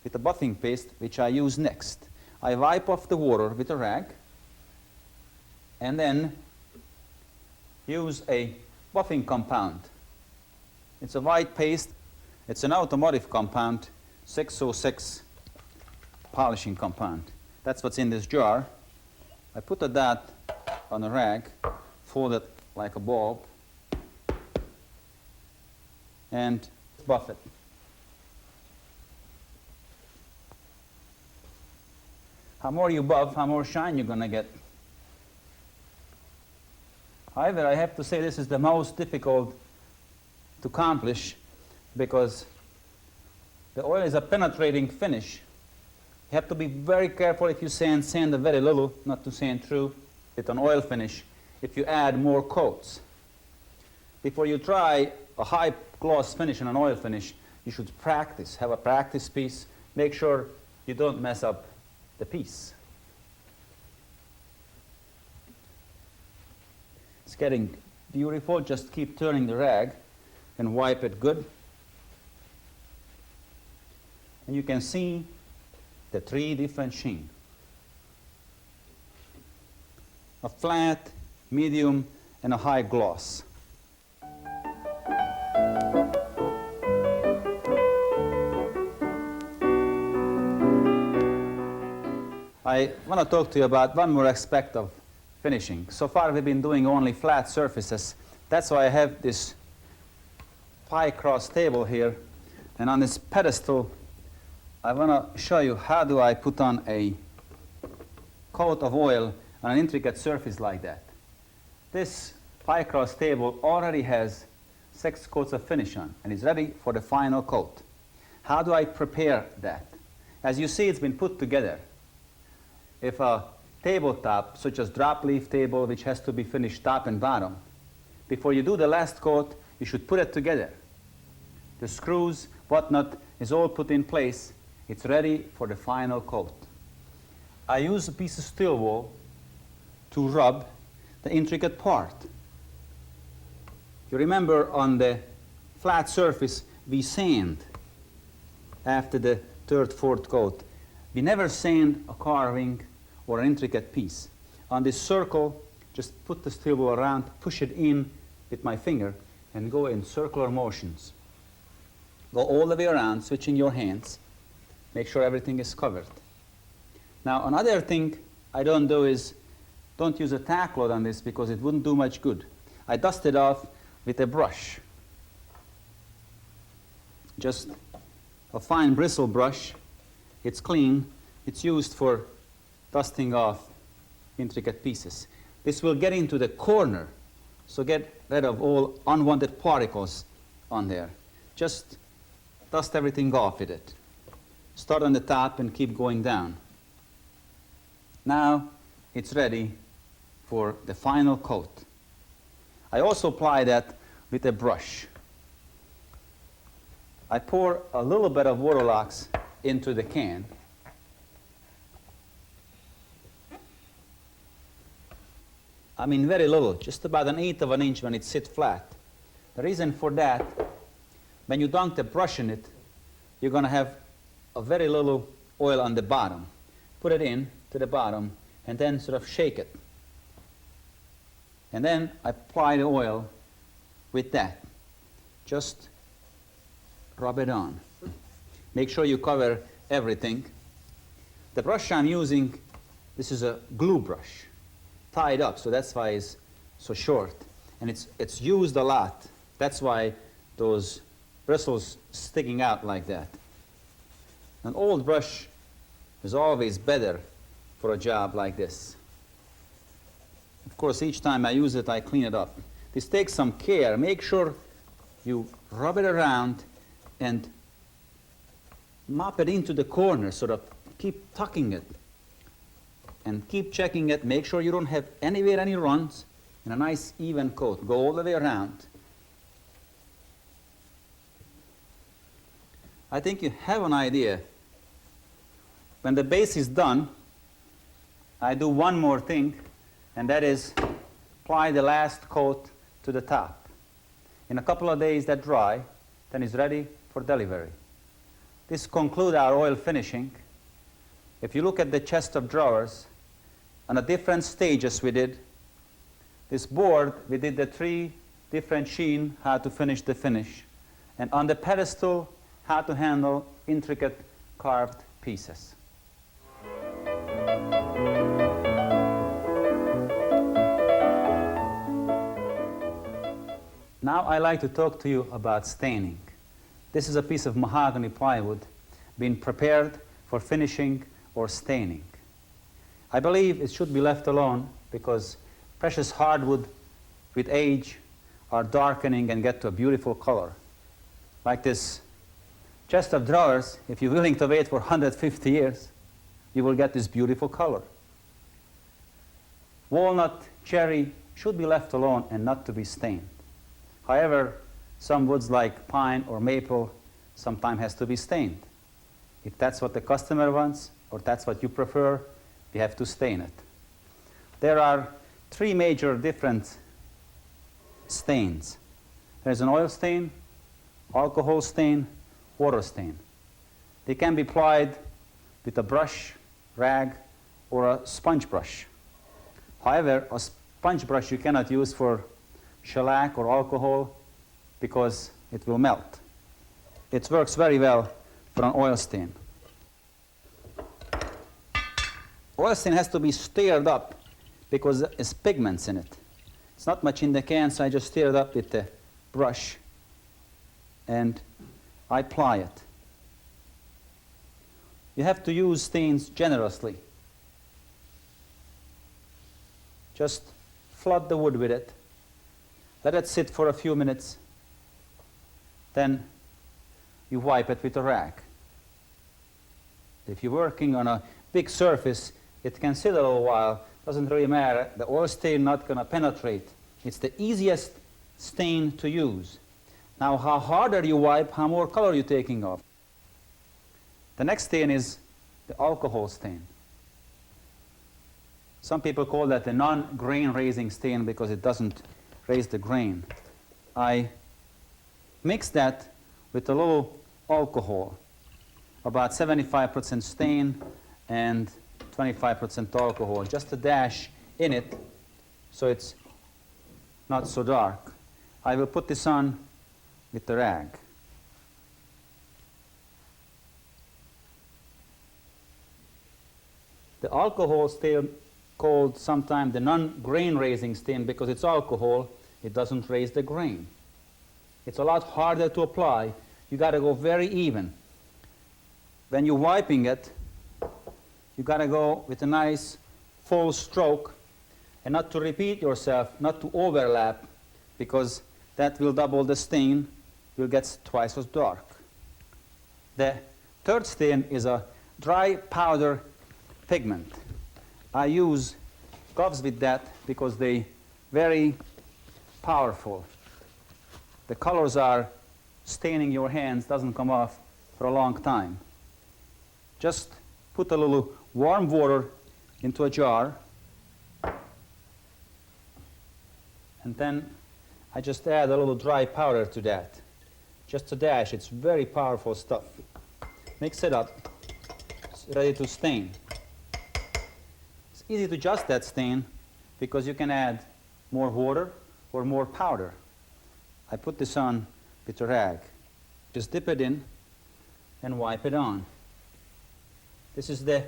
A: with the buffing paste, which I use next. I wipe off the water with a rag and then use a buffing compound. It's a white paste. It's an automotive compound, 606 polishing compound. That's what's in this jar. I put that on a rag, fold it like a bulb, and buff it. How more you buff, how more shine you're going to get. However, I have to say this is the most difficult to accomplish because the oil is a penetrating finish. You have to be very careful if you sand a very little, not to sand through with an oil finish, if you add more coats. Before you try a high gloss finish and an oil finish, you should practice, have a practice piece, make sure you don't mess up the piece. It's getting beautiful. Just keep turning the rag and wipe it good. And you can see the 3 different sheen. A flat, medium, and a high gloss. I want to talk to you about one more aspect of finishing. So far we've been doing only flat surfaces. That's why I have this pie cross table here, and on this pedestal I want to show you how do I put on a coat of oil on an intricate surface like that. This pie cross table already has 6 coats of finish on and is ready for the final coat. How do I prepare that? As you see, it's been put together. If a tabletop, such as drop leaf table, which has to be finished top and bottom, before you do the last coat, you should put it together. The screws, whatnot, is all put in place. It's ready for the final coat. I use a piece of steel wool to rub the intricate part. You remember on the flat surface, we sand after the 3rd, 4th coat. We never sand a carving or an intricate piece. On this circle, just put the steel wool around, push it in with my finger, and go in circular motions. Go all the way around, switching your hands. Make sure everything is covered. Now, another thing I don't do is, don't use a tack load on this because it wouldn't do much good. I dust it off with a brush. Just a fine bristle brush. It's clean. It's used for dusting off intricate pieces. This will get into the corner, so get rid of all unwanted particles on there. Just dust everything off with it. Start on the top and keep going down. Now it's ready for the final coat. I also apply that with a brush. I pour a little bit of Waterlox into the can. I mean very little, just about 1/8 of an inch when it sits flat. The reason for that, when you dunk the brush in it, you're going to have a very little oil on the bottom. Put it in to the bottom and then sort of shake it. And then I apply the oil with that. Just rub it on. Make sure you cover everything. The brush I'm using, this is a glue brush, tied up, so that's why it's so short. And it's used a lot. That's why those bristles sticking out like that. An old brush is always better for a job like this. Of course, each time I use it, I clean it up. This takes some care. Make sure you rub it around and mop it into the corner, sort of keep tucking it. And keep checking it. Make sure you don't have anywhere any runs, and a nice even coat. Go all the way around. I think you have an idea. When the base is done, I do one more thing, and that is apply the last coat to the top. In a couple of days that dry, then it's ready for delivery. This concludes our oil finishing. If you look at the chest of drawers, on the different stages we did, this board, we did the 3 different sheen, how to finish the finish. And on the pedestal, how to handle intricate carved pieces. Now I like to talk to you about staining. This is a piece of mahogany plywood being prepared for finishing or staining. I believe it should be left alone because precious hardwood with age are darkening and get to a beautiful color. Like this chest of drawers, if you're willing to wait for 150 years, you will get this beautiful color. Walnut, cherry should be left alone and not to be stained. However, some woods like pine or maple sometimes has to be stained. If that's what the customer wants or that's what you prefer, you have to stain it. There are three major different stains. There's an oil stain, alcohol stain, water stain. They can be applied with a brush, rag, or a sponge brush. However, a sponge brush you cannot use for shellac or alcohol because it will melt. It works very well for an oil stain. Oil stain has to be stirred up because there's pigments in it. It's not much in the can, so I just stir it up with the brush and I apply it. You have to use stains generously. Just flood the wood with it. Let it sit for a few minutes. Then you wipe it with a rag. If you're working on a big surface, it can sit a little while. Doesn't really matter. The oil stain not going to penetrate. It's the easiest stain to use. Now, how harder you wipe, how more color you're taking off. The next stain is the alcohol stain. Some people call that the non-grain raising stain because it doesn't raise the grain. I mix that with a little alcohol, about 75% stain and 25% alcohol, just a dash in it so it's not so dark. I will put this on with the rag. The alcohol stain, called sometimes the non-grain raising stain because it's alcohol, it doesn't raise the grain. It's a lot harder to apply. You got to go very even. When you're wiping it, you got to go with a nice full stroke and not to repeat yourself, not to overlap, because that will double the stain, will get twice as dark. The third stain is a dry powder pigment. I use gloves with that because they very powerful. The colors are staining your hands, doesn't come off for a long time. Just put a little warm water into a jar and then I just add a little dry powder to that. Just a dash, it's very powerful stuff. Mix it up, it's ready to stain. It's easy to adjust that stain because you can add more water or more powder. I put this on with a rag. Just dip it in and wipe it on. This is the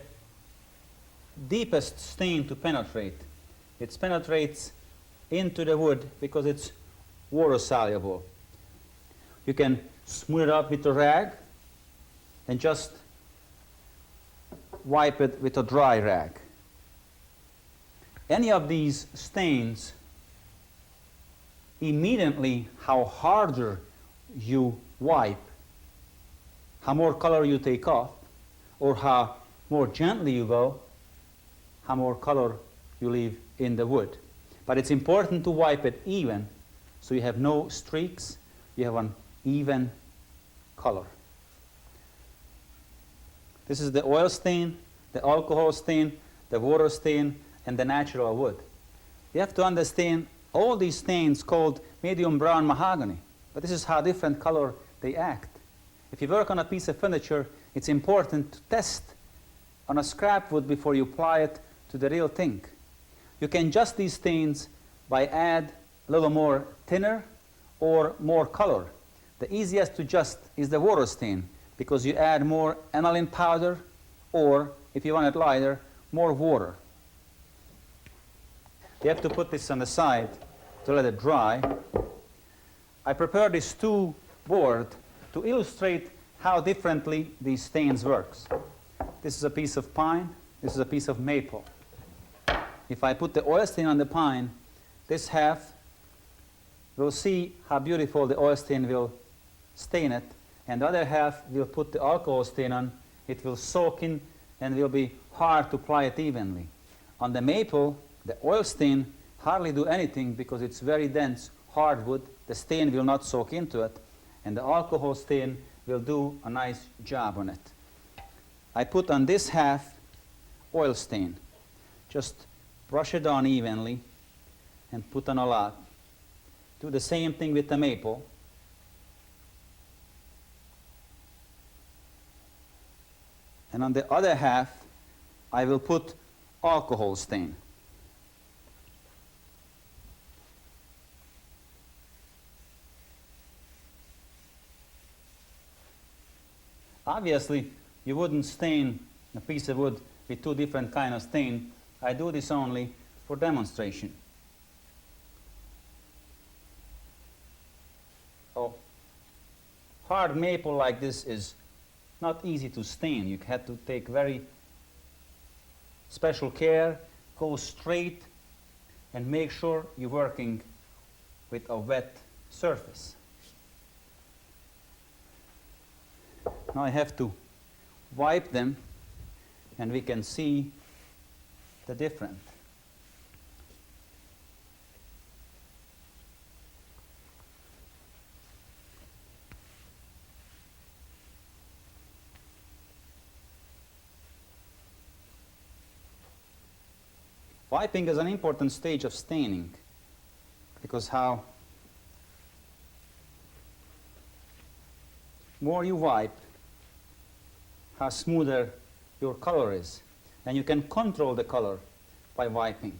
A: deepest stain to penetrate. It penetrates into the wood because it's water soluble. You can smooth it up with a rag and just wipe it with a dry rag. Any of these stains, immediately how harder you wipe, how more color you take off, or how more gently you go, how more color you leave in the wood. But it's important to wipe it even so you have no streaks, you have an even color. This is the oil stain, the alcohol stain, the water stain, and the natural wood. You have to understand all these stains called medium brown mahogany, but this is how different color they act. If you work on a piece of furniture, it's important to test on a scrap wood before you apply it to the real thing. You can adjust these stains by add a little more thinner or more color. The easiest to adjust is the water stain because you add more aniline powder or, if you want it lighter, more water. You have to put this on the side to let it dry. I prepared this two board to illustrate how differently these stains works. This is a piece of pine, this is a piece of maple. If I put the oil stain on the pine, this half will see how beautiful the oil stain will stain it, and the other half will put the alcohol stain on. It will soak in and will be hard to apply it evenly. On the maple, the oil stain hardly do anything because it's very dense hardwood. The stain will not soak into it, and the alcohol stain will do a nice job on it. I put on this half oil stain. Just brush it on evenly and put on a lot. Do the same thing with the maple. And on the other half, I will put alcohol stain. Obviously, you wouldn't stain a piece of wood with two different kinds of stain. I do this only for demonstration. Oh, hard maple like this is not easy to stain. You have to take very special care, go straight, and make sure you're working with a wet surface. Now I have to wipe them, and we can see the difference. Wiping is an important stage of staining, because how more you wipe, how smoother your color is. And you can control the color by wiping.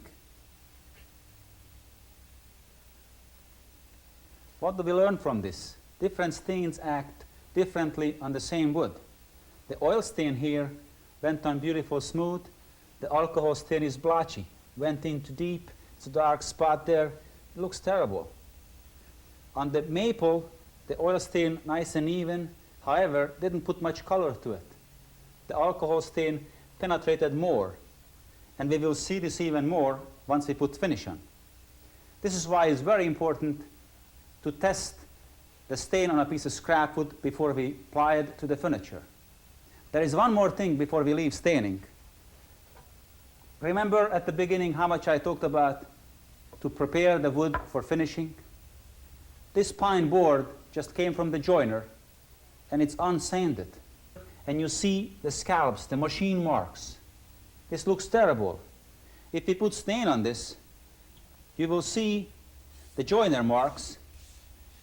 A: What do we learn from this? Different stains act differently on the same wood. The oil stain here went on beautiful smooth. The alcohol stain is blotchy. Went into deep. It's a dark spot there. It looks terrible. On the maple, the oil stain nice and even. However, didn't put much color to it. The alcohol stain penetrated more, and we will see this even more once we put finish on. This is why it's very important to test the stain on a piece of scrap wood before we apply it to the furniture. There is one more thing before we leave staining. Remember at the beginning how much I talked about to prepare the wood for finishing? This pine board just came from the joiner, and it's unsanded. And you see the scallops, the machine marks. This looks terrible. If we put stain on this, you will see the joiner marks,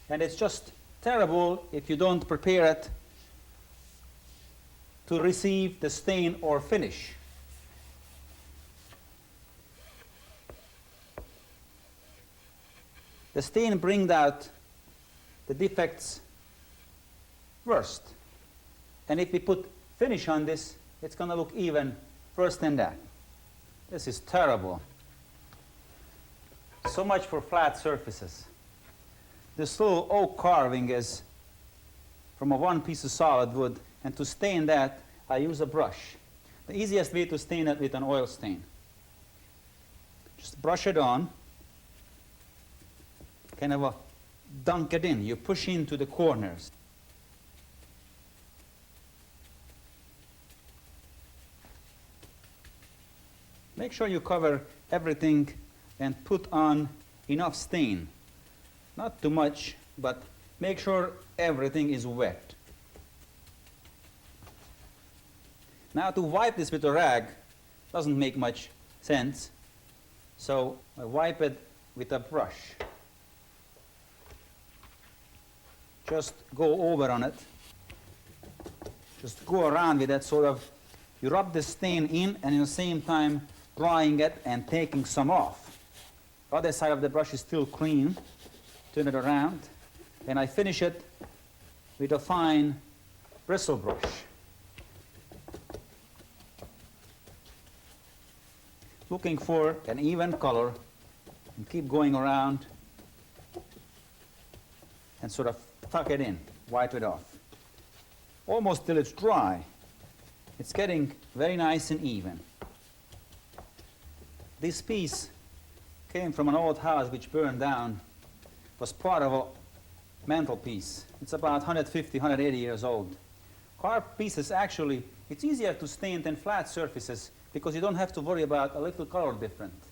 A: and it's just terrible if you don't prepare it to receive the stain or finish. The stain brings out the defects first. And if we put finish on this, it's going to look even worse than that. This is terrible. So much for flat surfaces. This little oak carving is from a one piece of solid wood, and to stain that, I use a brush. The easiest way to stain it with an oil stain. Just brush it on, kind of dunk it in. You push into the corners. Make sure you cover everything and put on enough stain. Not too much, but make sure everything is wet. Now to wipe this with a rag doesn't make much sense, so I wipe it with a brush. Just go over on it. Just go around with that sort of, you rub the stain in and at the same time drying it and taking some off. The other side of the brush is still clean. Turn it around, and I finish it with a fine bristle brush. Looking for an even color, and keep going around. and sort of tuck it in, wipe it off. Almost till it's dry. It's getting very nice and even. This piece came from an old house which burned down. It was part of a mantelpiece. It's about 150, 180 years old. Carved pieces, actually, it's easier to stain than flat surfaces because you don't have to worry about a little color difference.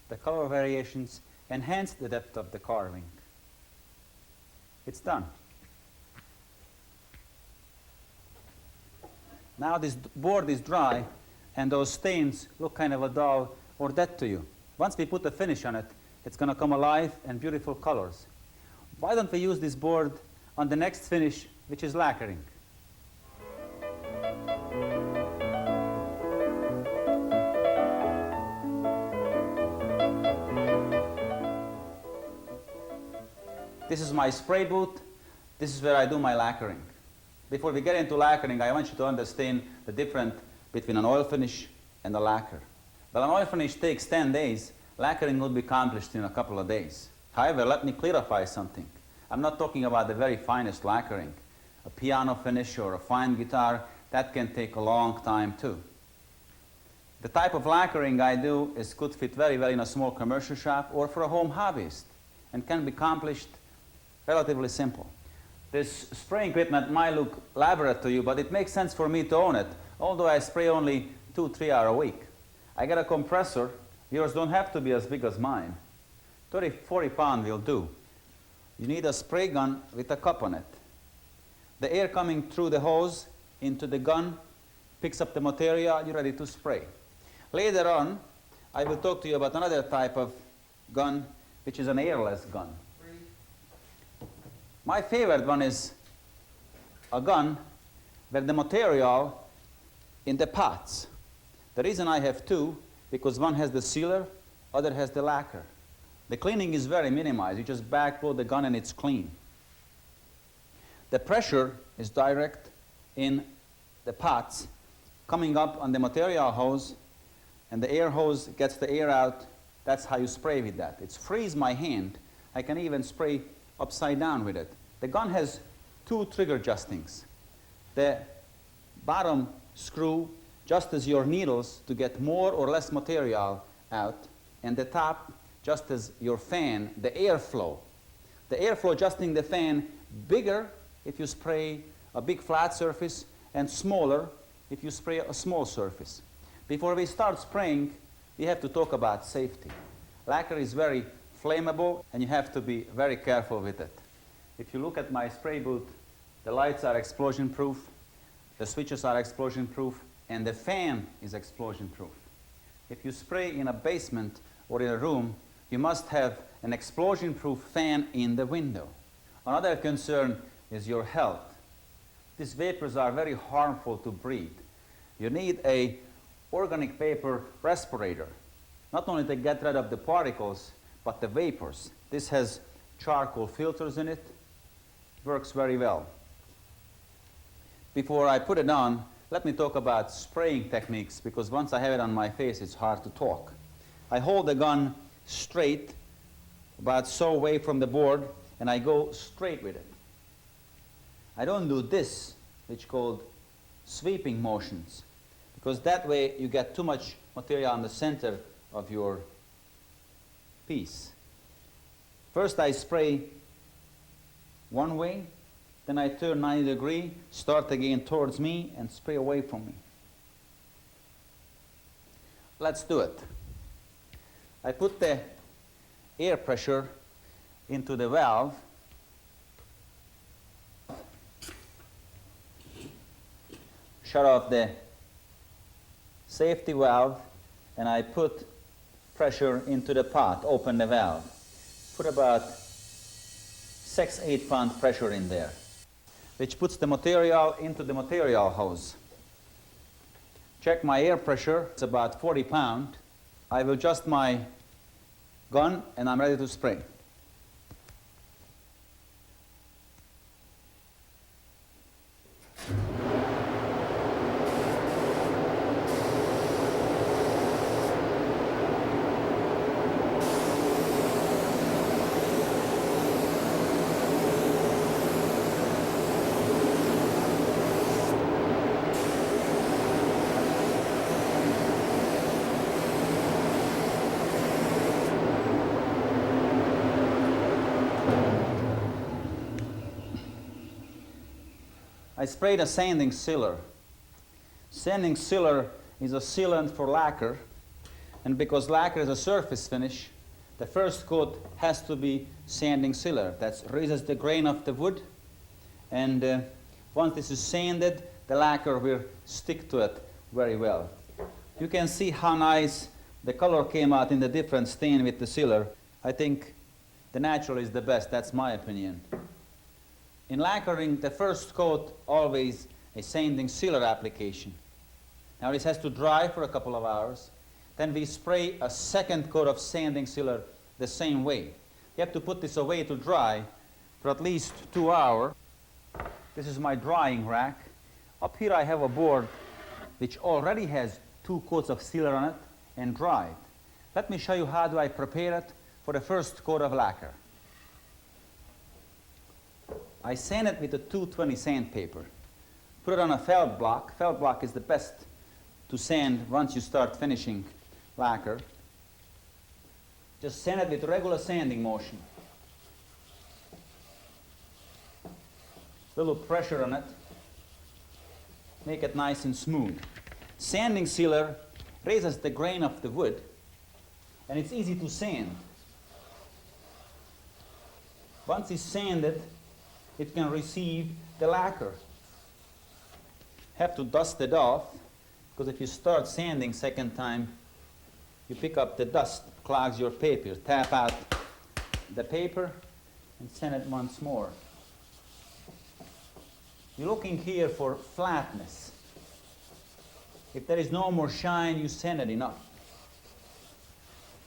A: The color variations enhance the depth of the carving. It's done. Now this board is dry and those stains look kind of a dull or dead to you. Once we put a finish on it, it's going to come alive and beautiful colors. Why don't we use this board on the next finish, which is lacquering? This is my spray booth. This is where I do my lacquering. Before we get into lacquering, I want you to understand the difference between an oil finish and a lacquer. Well, an oil finish takes 10 days. Lacquering will be accomplished in a couple of days. However, let me clarify something. I'm not talking about the very finest lacquering. A piano finish or a fine guitar, that can take a long time too. The type of lacquering I do could fit very well in a small commercial shop or for a home hobbyist and can be accomplished relatively simple. This spraying equipment might look elaborate to you, but it makes sense for me to own it, although I spray only 2-3 hours a week. I get a compressor. Yours don't have to be as big as mine. 30-40 pound will do. You need a spray gun with a cup on it. The air coming through the hose into the gun picks up the material, you're ready to spray. Later on, I will talk to you about another type of gun, which is an airless gun. My favorite one is a gun where the material in the pots. The reason I have two, because one has the sealer, other has the lacquer. The cleaning is very minimized. You just backload the gun and it's clean. The pressure is direct in the pots coming up on the material hose, and the air hose gets the air out. That's how you spray with that. It frees my hand. I can even spray upside down with it. The gun has two trigger adjustings. The bottom screw adjusts your needles to get more or less material out, and the top adjusts your fan, the airflow. The airflow adjusting the fan bigger if you spray a big flat surface and smaller if you spray a small surface. Before we start spraying, we have to talk about safety. Lacquer is very flammable and you have to be very careful with it. If you look at my spray booth, the lights are explosion proof, the switches are explosion proof, and the fan is explosion proof. If you spray in a basement or in a room, you must have an explosion proof fan in the window. Another concern is your health. These vapors are very harmful to breathe. You need an organic vapor respirator, not only to get rid of the particles, but the vapors. This has charcoal filters in it. Works very well. Before I put it on, let me talk about spraying techniques, because once I have it on my face, it's hard to talk. I hold the gun straight, about so away from the board, and I go straight with it. I don't do this, which is called sweeping motions, because that way you get too much material on the center of your piece. First I spray one way, then I turn 90 degrees, start again towards me, and spray away from me. Let's do it. I put the air pressure into the valve. Shut off the safety valve, and I put pressure into the pot, open the valve. Put about 6-8 pound pressure in there, which puts the material into the material hose. Check my air pressure, it's about 40 pound. I will adjust my gun and I'm ready to spray. I sprayed a sanding sealer. Sanding sealer is a sealant for lacquer, and because lacquer is a surface finish, the first coat has to be sanding sealer. That raises the grain of the wood, and once this is sanded, the lacquer will stick to it very well. You can see how nice the color came out in the different stain with the sealer. I think the natural is the best, that's my opinion. In lacquering, the first coat always a sanding sealer application. Now this has to dry for a couple of hours. Then we spray a second coat of sanding sealer the same way. You have to put this away to dry for at least 2 hours. This is my drying rack. Up here I have a board which already has 2 coats of sealer on it and dried. Let me show you how do I prepare it for the first coat of lacquer. I sand it with a 220 sandpaper. Put it on a felt block. Felt block is the best to sand once you start finishing lacquer. Just sand it with regular sanding motion. Little pressure on it. Make it nice and smooth. Sanding sealer raises the grain of the wood, and it's easy to sand. Once it's sanded, it can receive the lacquer. Have to dust it off, because if you start sanding second time, you pick up the dust, clogs your paper. Tap out the paper and sand it once more. You're looking here for flatness. If there is no more shine, you sand it enough.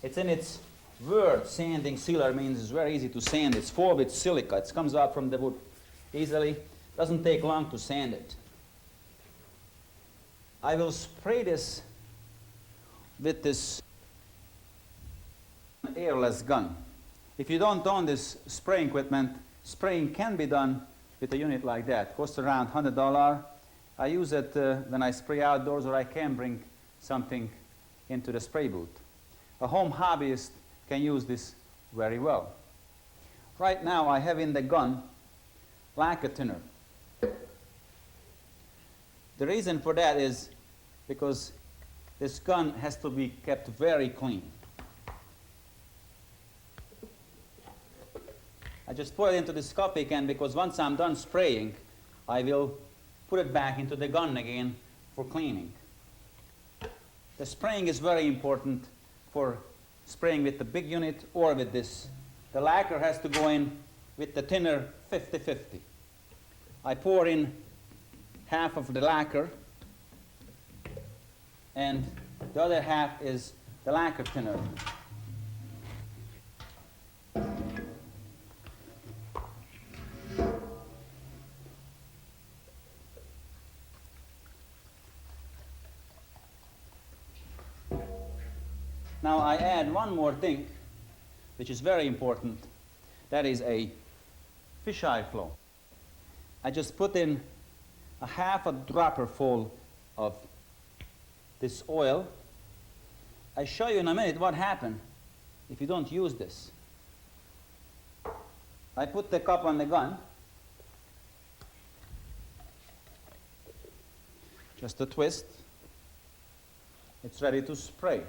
A: It's in its word, sanding sealer means it's very easy to sand. It's full with silica. It comes out from the wood easily. Doesn't take long to sand it. I will spray this with this airless gun. If you don't own this spraying equipment, spraying can be done with a unit like that. Costs around $100. I use it when I spray outdoors, or I can bring something into the spray booth. A home hobbyist can use this very well. Right now I have in the gun lacquer thinner. The reason for that is because this gun has to be kept very clean. I just put it into this coffee can because once I'm done spraying, I will put it back into the gun again for cleaning. The spraying is very important for spraying with the big unit or with this. The lacquer has to go in with the thinner 50-50. I pour in half of the lacquer, and the other half is the lacquer thinner. Now I add one more thing, which is very important. That is a fisheye flow. I just put in a half a dropper full of this oil. I show you in a minute what happens if you don't use this. I put the cup on the gun. Just a twist. It's ready to spray.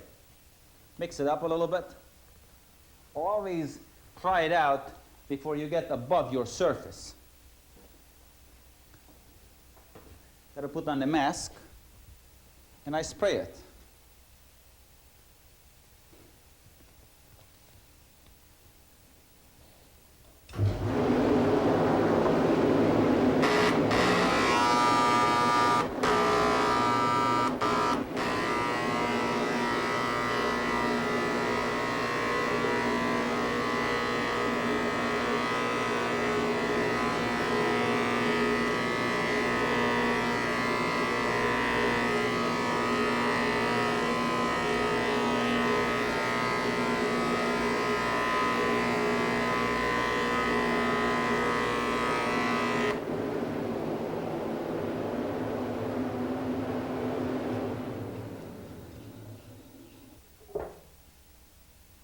A: Mix it up a little bit. Always try it out before you get above your surface. Gotta put on the mask, and I spray it.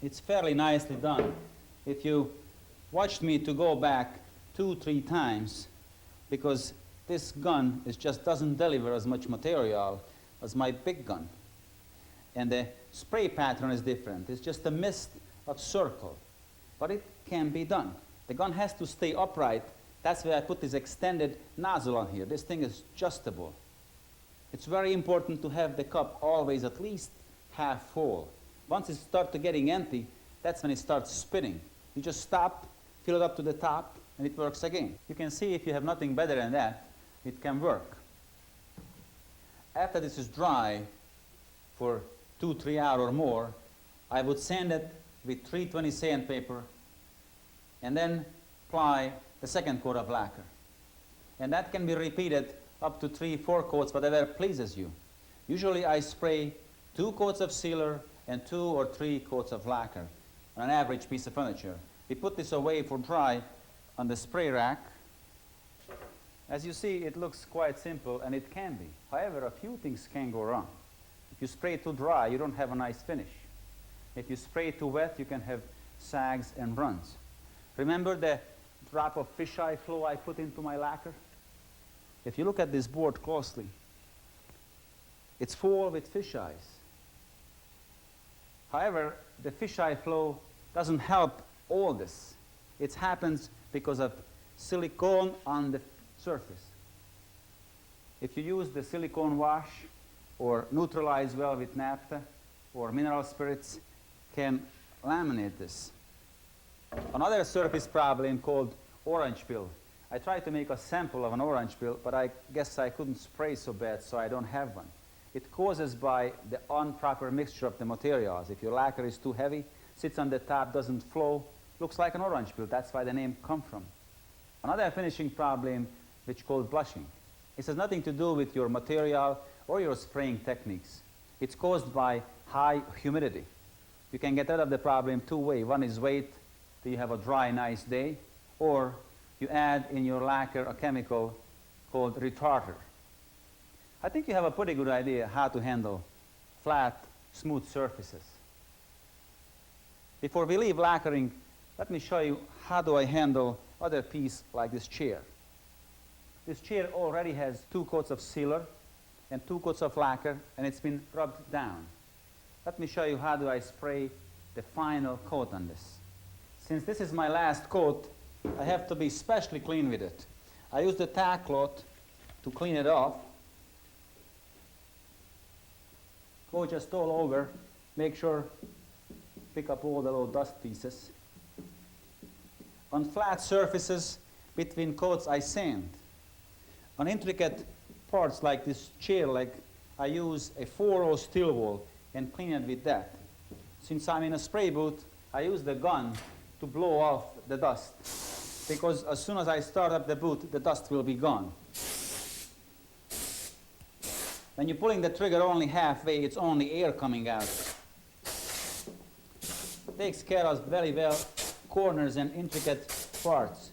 A: It's fairly nicely done. If you watched me to go back 2-3 times, because this gun just doesn't deliver as much material as my big gun. And the spray pattern is different. It's just a mist of circle. But it can be done. The gun has to stay upright. That's why I put this extended nozzle on here. This thing is adjustable. It's very important to have the cup always at least half full. Once it starts getting empty, that's when it starts spinning. You just stop, fill it up to the top, and it works again. You can see if you have nothing better than that, it can work. After this is dry for 2-3 hours or more, I would sand it with 320 sandpaper and then apply the second coat of lacquer. And that can be repeated up to 3-4 coats, whatever pleases you. Usually I spray 2 coats of sealer and 2 or 3 coats of lacquer on an average piece of furniture. We put this away for dry on the spray rack. As you see, it looks quite simple, and it can be. However, a few things can go wrong. If you spray too dry, you don't have a nice finish. If you spray too wet, you can have sags and runs. Remember the drop of fisheye flow I put into my lacquer? If you look at this board closely, it's full with fisheyes. However, the fisheye flow doesn't help all this. It happens because of silicone on the surface. If you use the silicone wash or neutralize well with naphtha or mineral spirits, can laminate this. Another surface problem called orange peel. I tried to make a sample of an orange peel, but I guess I couldn't spray so bad, so I don't have one. It causes by the improper mixture of the materials. If your lacquer is too heavy, sits on the top, doesn't flow, looks like an orange peel. That's why the name comes from. Another finishing problem, which is called blushing. It has nothing to do with your material or your spraying techniques. It's caused by high humidity. You can get rid of the problem 2 ways. One is wait till you have a dry, nice day, or you add in your lacquer a chemical called retarder. I think you have a pretty good idea how to handle flat, smooth surfaces. Before we leave lacquering, let me show you how do I handle other piece like this chair. This chair already has 2 coats of sealer and 2 coats of lacquer, and it's been rubbed down. Let me show you how do I spray the final coat on this. Since this is my last coat, I have to be especially clean with it. I use the tack cloth to clean it off. Go just all over, make sure, pick up all the little dust pieces. On flat surfaces, between coats I sand. On intricate parts like this chair leg, I use a 4-row steel wool and clean it with that. Since I'm in a spray booth, I use the gun to blow off the dust, because as soon as I start up the boot, the dust will be gone. When you're pulling the trigger only halfway, it's only air coming out. Takes care of very well corners and intricate parts.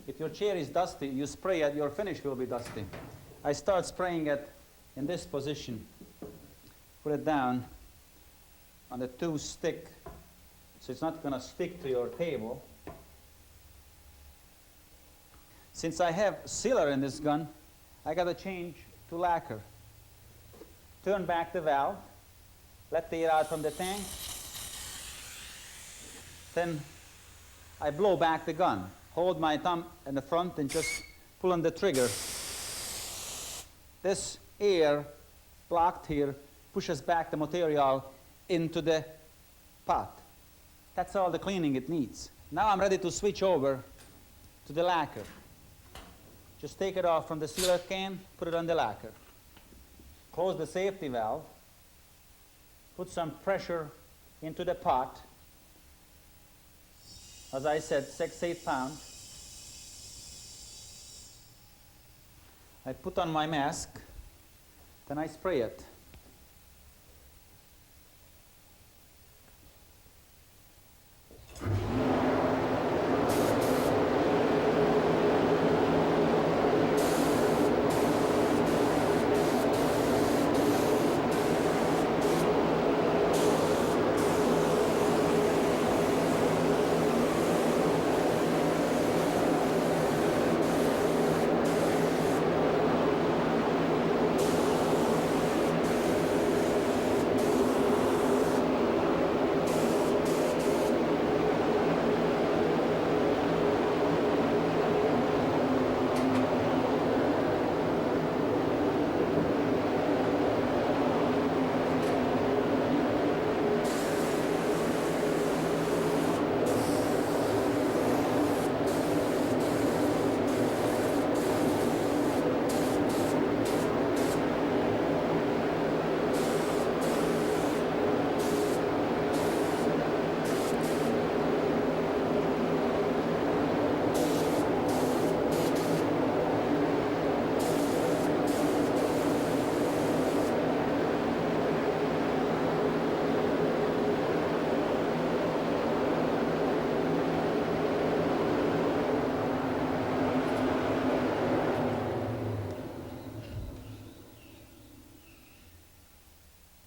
A: If your chair is dusty, you spray it, your finish will be dusty. I start spraying it in this position. Put it down on the 2 stick, so it's not going to stick to your table. Since I have sealer in this gun, I got to change to lacquer. Turn back the valve, let the air out from the tank. Then I blow back the gun. Hold my thumb in the front and just pull on the trigger. This air blocked here pushes back the material into the pot. That's all the cleaning it needs. Now I'm ready to switch over to the lacquer. Just take it off from the sealer can, put it on the lacquer. Close the safety valve. Put some pressure into the pot. As I said, 6-8 pounds. I put on my mask, then I spray it.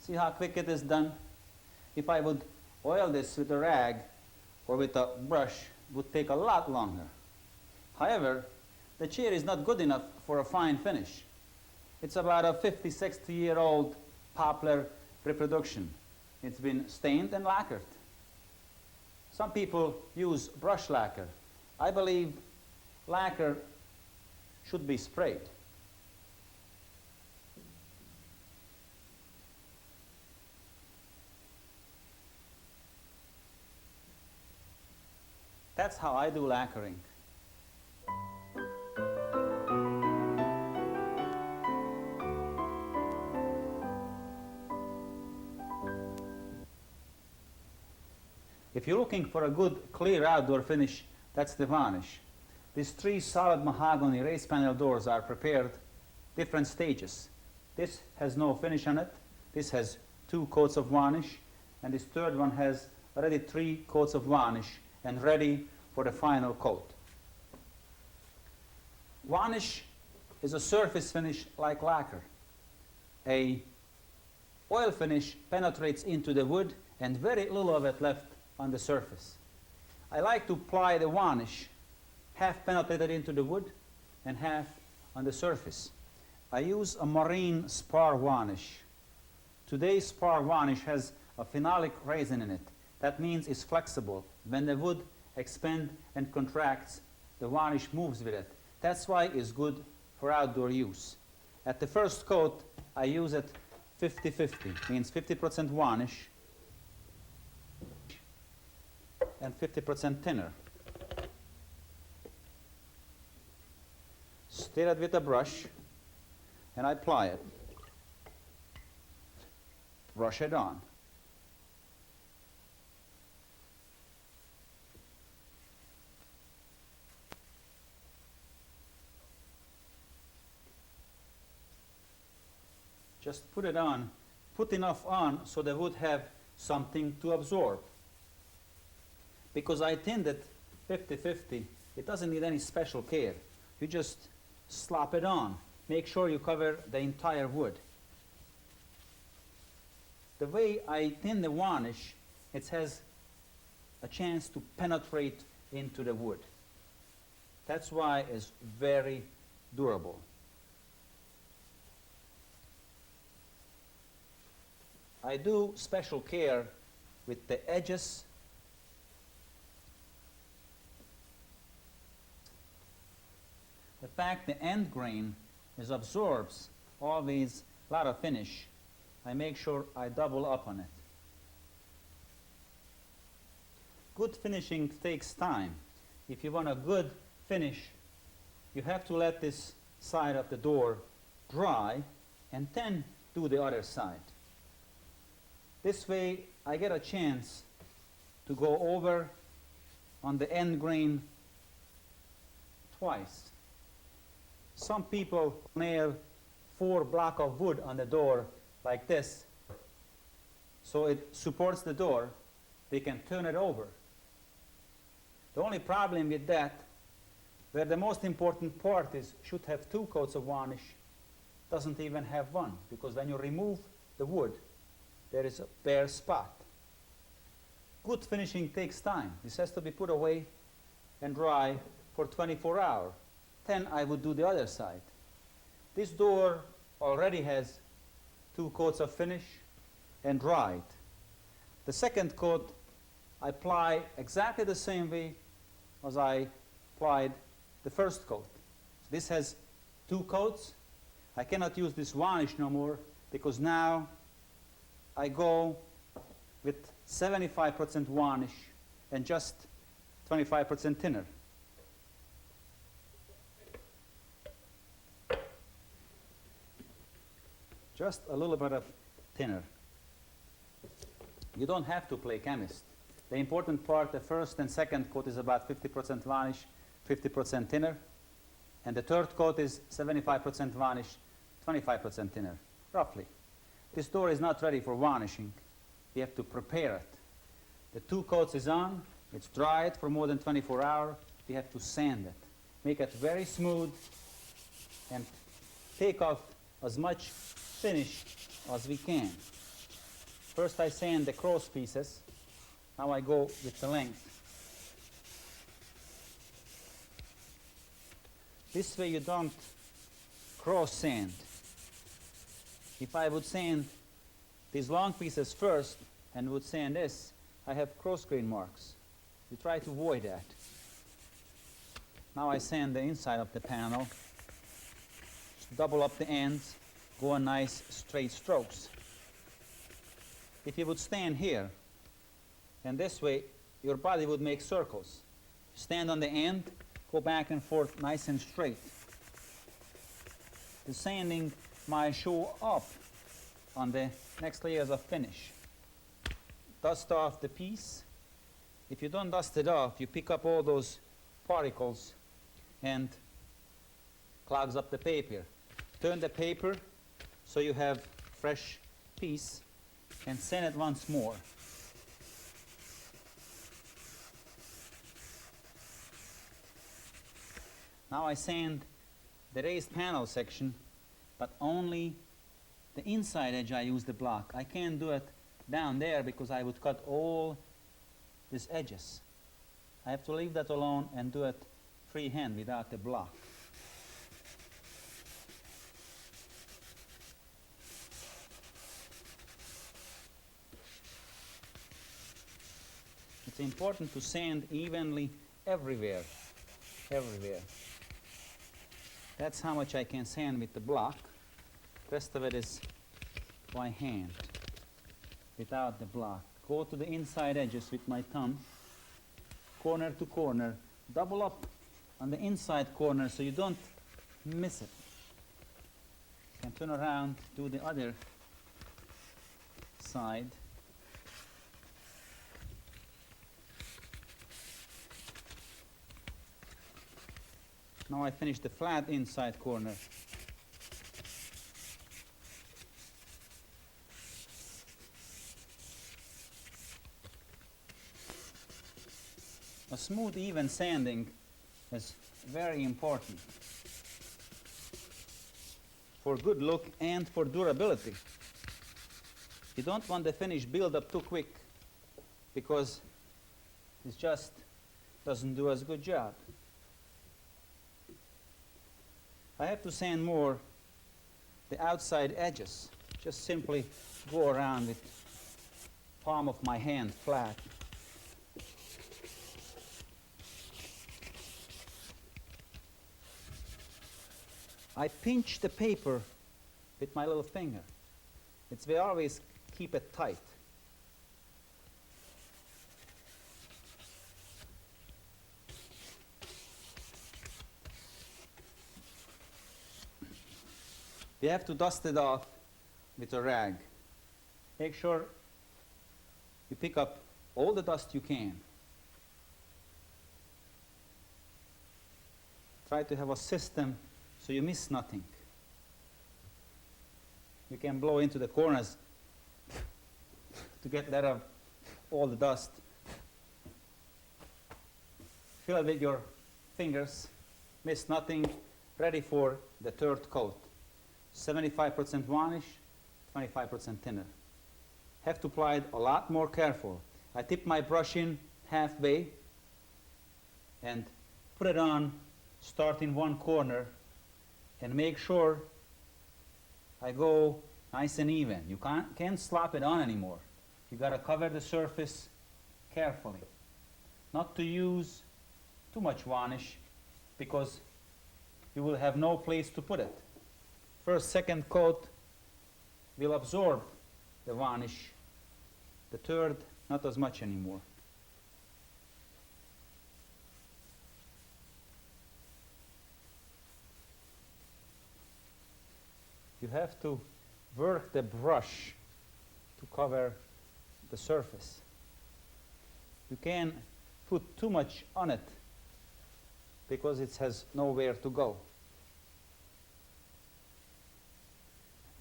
A: See how quick it is done? If I would oil this with a rag or with a brush, it would take a lot longer. However, the chair is not good enough for a fine finish. It's about a 50, 60-year-old poplar reproduction. It's been stained and lacquered. Some people use brush lacquer. I believe lacquer should be sprayed. That's how I do lacquering. If you're looking for a good, clear outdoor finish, that's the varnish. These 3 solid mahogany raised panel doors are prepared different stages. This has no finish on it. This has 2 coats of varnish, and this third one has already 3 coats of varnish and ready for the final coat. Varnish is a surface finish like lacquer. A oil finish penetrates into the wood and very little of it left on the surface. I like to apply the varnish, half penetrated into the wood and half on the surface. I use a marine spar varnish. Today's spar varnish has a phenolic resin in it. That means it's flexible. When the wood expands and contracts, the varnish moves with it. That's why it's good for outdoor use. At the first coat, I use it 50-50, means 50% varnish and 50% thinner. Stir it with a brush and I apply it. Brush it on. Just put it on, put enough on so the wood have something to absorb. Because I tinned it 50-50, it doesn't need any special care. You just slap it on. Make sure you cover the entire wood. The way I tin the varnish, it has a chance to penetrate into the wood. That's why it's very durable. I do special care with the edges. The fact the end grain absorbs all these lot of finish, I make sure I double up on it. Good finishing takes time. If you want a good finish, you have to let this side of the door dry and then do the other side. This way I get a chance to go over on the end grain twice. Some people nail 4 blocks of wood on the door like this, so it supports the door. They can turn it over. The only problem with that, where the most important part is, should have 2 coats of varnish, doesn't even have 1, because when you remove the wood, there is a bare spot. Good finishing takes time. This has to be put away and dry for 24 hours. Then I would do the other side. This door already has 2 coats of finish and dried. The second coat I apply exactly the same way as I applied the first coat. This has 2 coats. I cannot use this varnish no more because now I go with 75% varnish and just 25% thinner. Just a little bit of thinner. You don't have to play chemist. The important part, the first and second coat is about 50% varnish, 50% thinner. And the third coat is 75% varnish, 25% thinner, roughly. This door is not ready for varnishing. You have to prepare it. The 2 coats is on, it's dried for more than 24 hours. You have to sand it. Make it very smooth and take off as much finish as we can. First I sand the cross pieces. Now I go with the length. This way you don't cross sand. If I would sand these long pieces first and would sand this, I have cross grain marks. You try to avoid that. Now I sand the inside of the panel. Just double up the ends, go on nice straight strokes. If you would stand here, and this way, your body would make circles. Stand on the end, go back and forth nice and straight. The sanding might show up on the next layers of finish. Dust off the piece. If you don't dust it off, you pick up all those particles and clogs up the paper. Turn the paper so you have fresh piece and sand it once more. Now I sand the raised panel section, but only the inside edge I use the block. I can't do it down there because I would cut all these edges. I have to leave that alone and do it freehand without the block. It's important to sand evenly everywhere. Everywhere. That's how much I can sand with the block. The rest of it is by hand, without the block. Go to the inside edges with my thumb, corner to corner, double up on the inside corner so you don't miss it. And turn around, do the other side. Now I finish the flat inside corner. A smooth, even sanding is very important for good look and for durability. You don't want the finish build up too quick because it just doesn't do as good job. I have to sand more the outside edges. Just simply go around with palm of my hand flat. I pinch the paper with my little finger. It's we always keep it tight. You have to dust it off with a rag. Make sure you pick up all the dust you can. Try to have a system so you miss nothing. You can blow into the corners to get rid of all the dust. Fill it with your fingers, miss nothing, ready for the third coat. 75% varnish, 25% thinner. Have to apply it a lot more careful. I tip my brush in halfway and put it on, start in one corner, and make sure I go nice and even. You can't slap it on anymore. You got to cover the surface carefully. Not to use too much varnish because you will have no place to put it. First, second coat will absorb the varnish. The third, not as much anymore. You have to work the brush to cover the surface. You can't put too much on it because it has nowhere to go.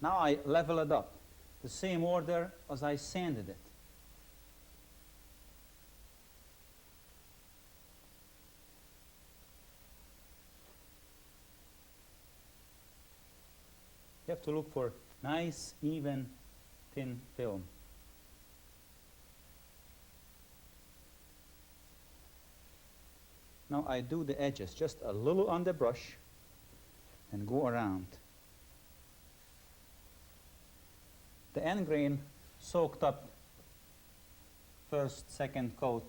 A: Now I level it up, the same order as I sanded it. You have to look for nice, even, thin film. Now I do the edges just a little on the brush and go around. The end grain soaked up first, second coat,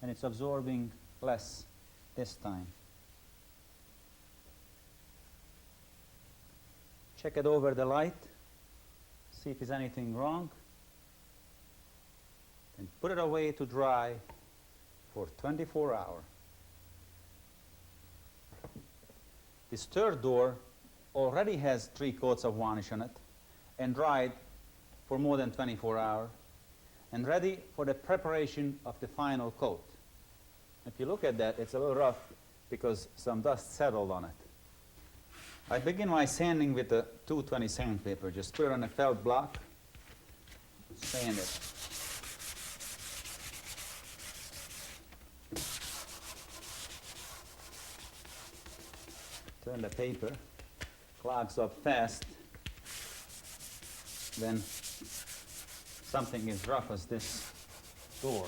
A: and it's absorbing less this time. Check it over the light, see if there's anything wrong, and put it away to dry for 24 hours. This third door already has 3 coats of varnish on it and dried for more than 24 hours and ready for the preparation of the final coat. If you look at that, it's a little rough because some dust settled on it. I begin my sanding with the 220 sandpaper. Just put it on a felt block, sand it. Turn the paper, clogs up fast, then something as rough as this door.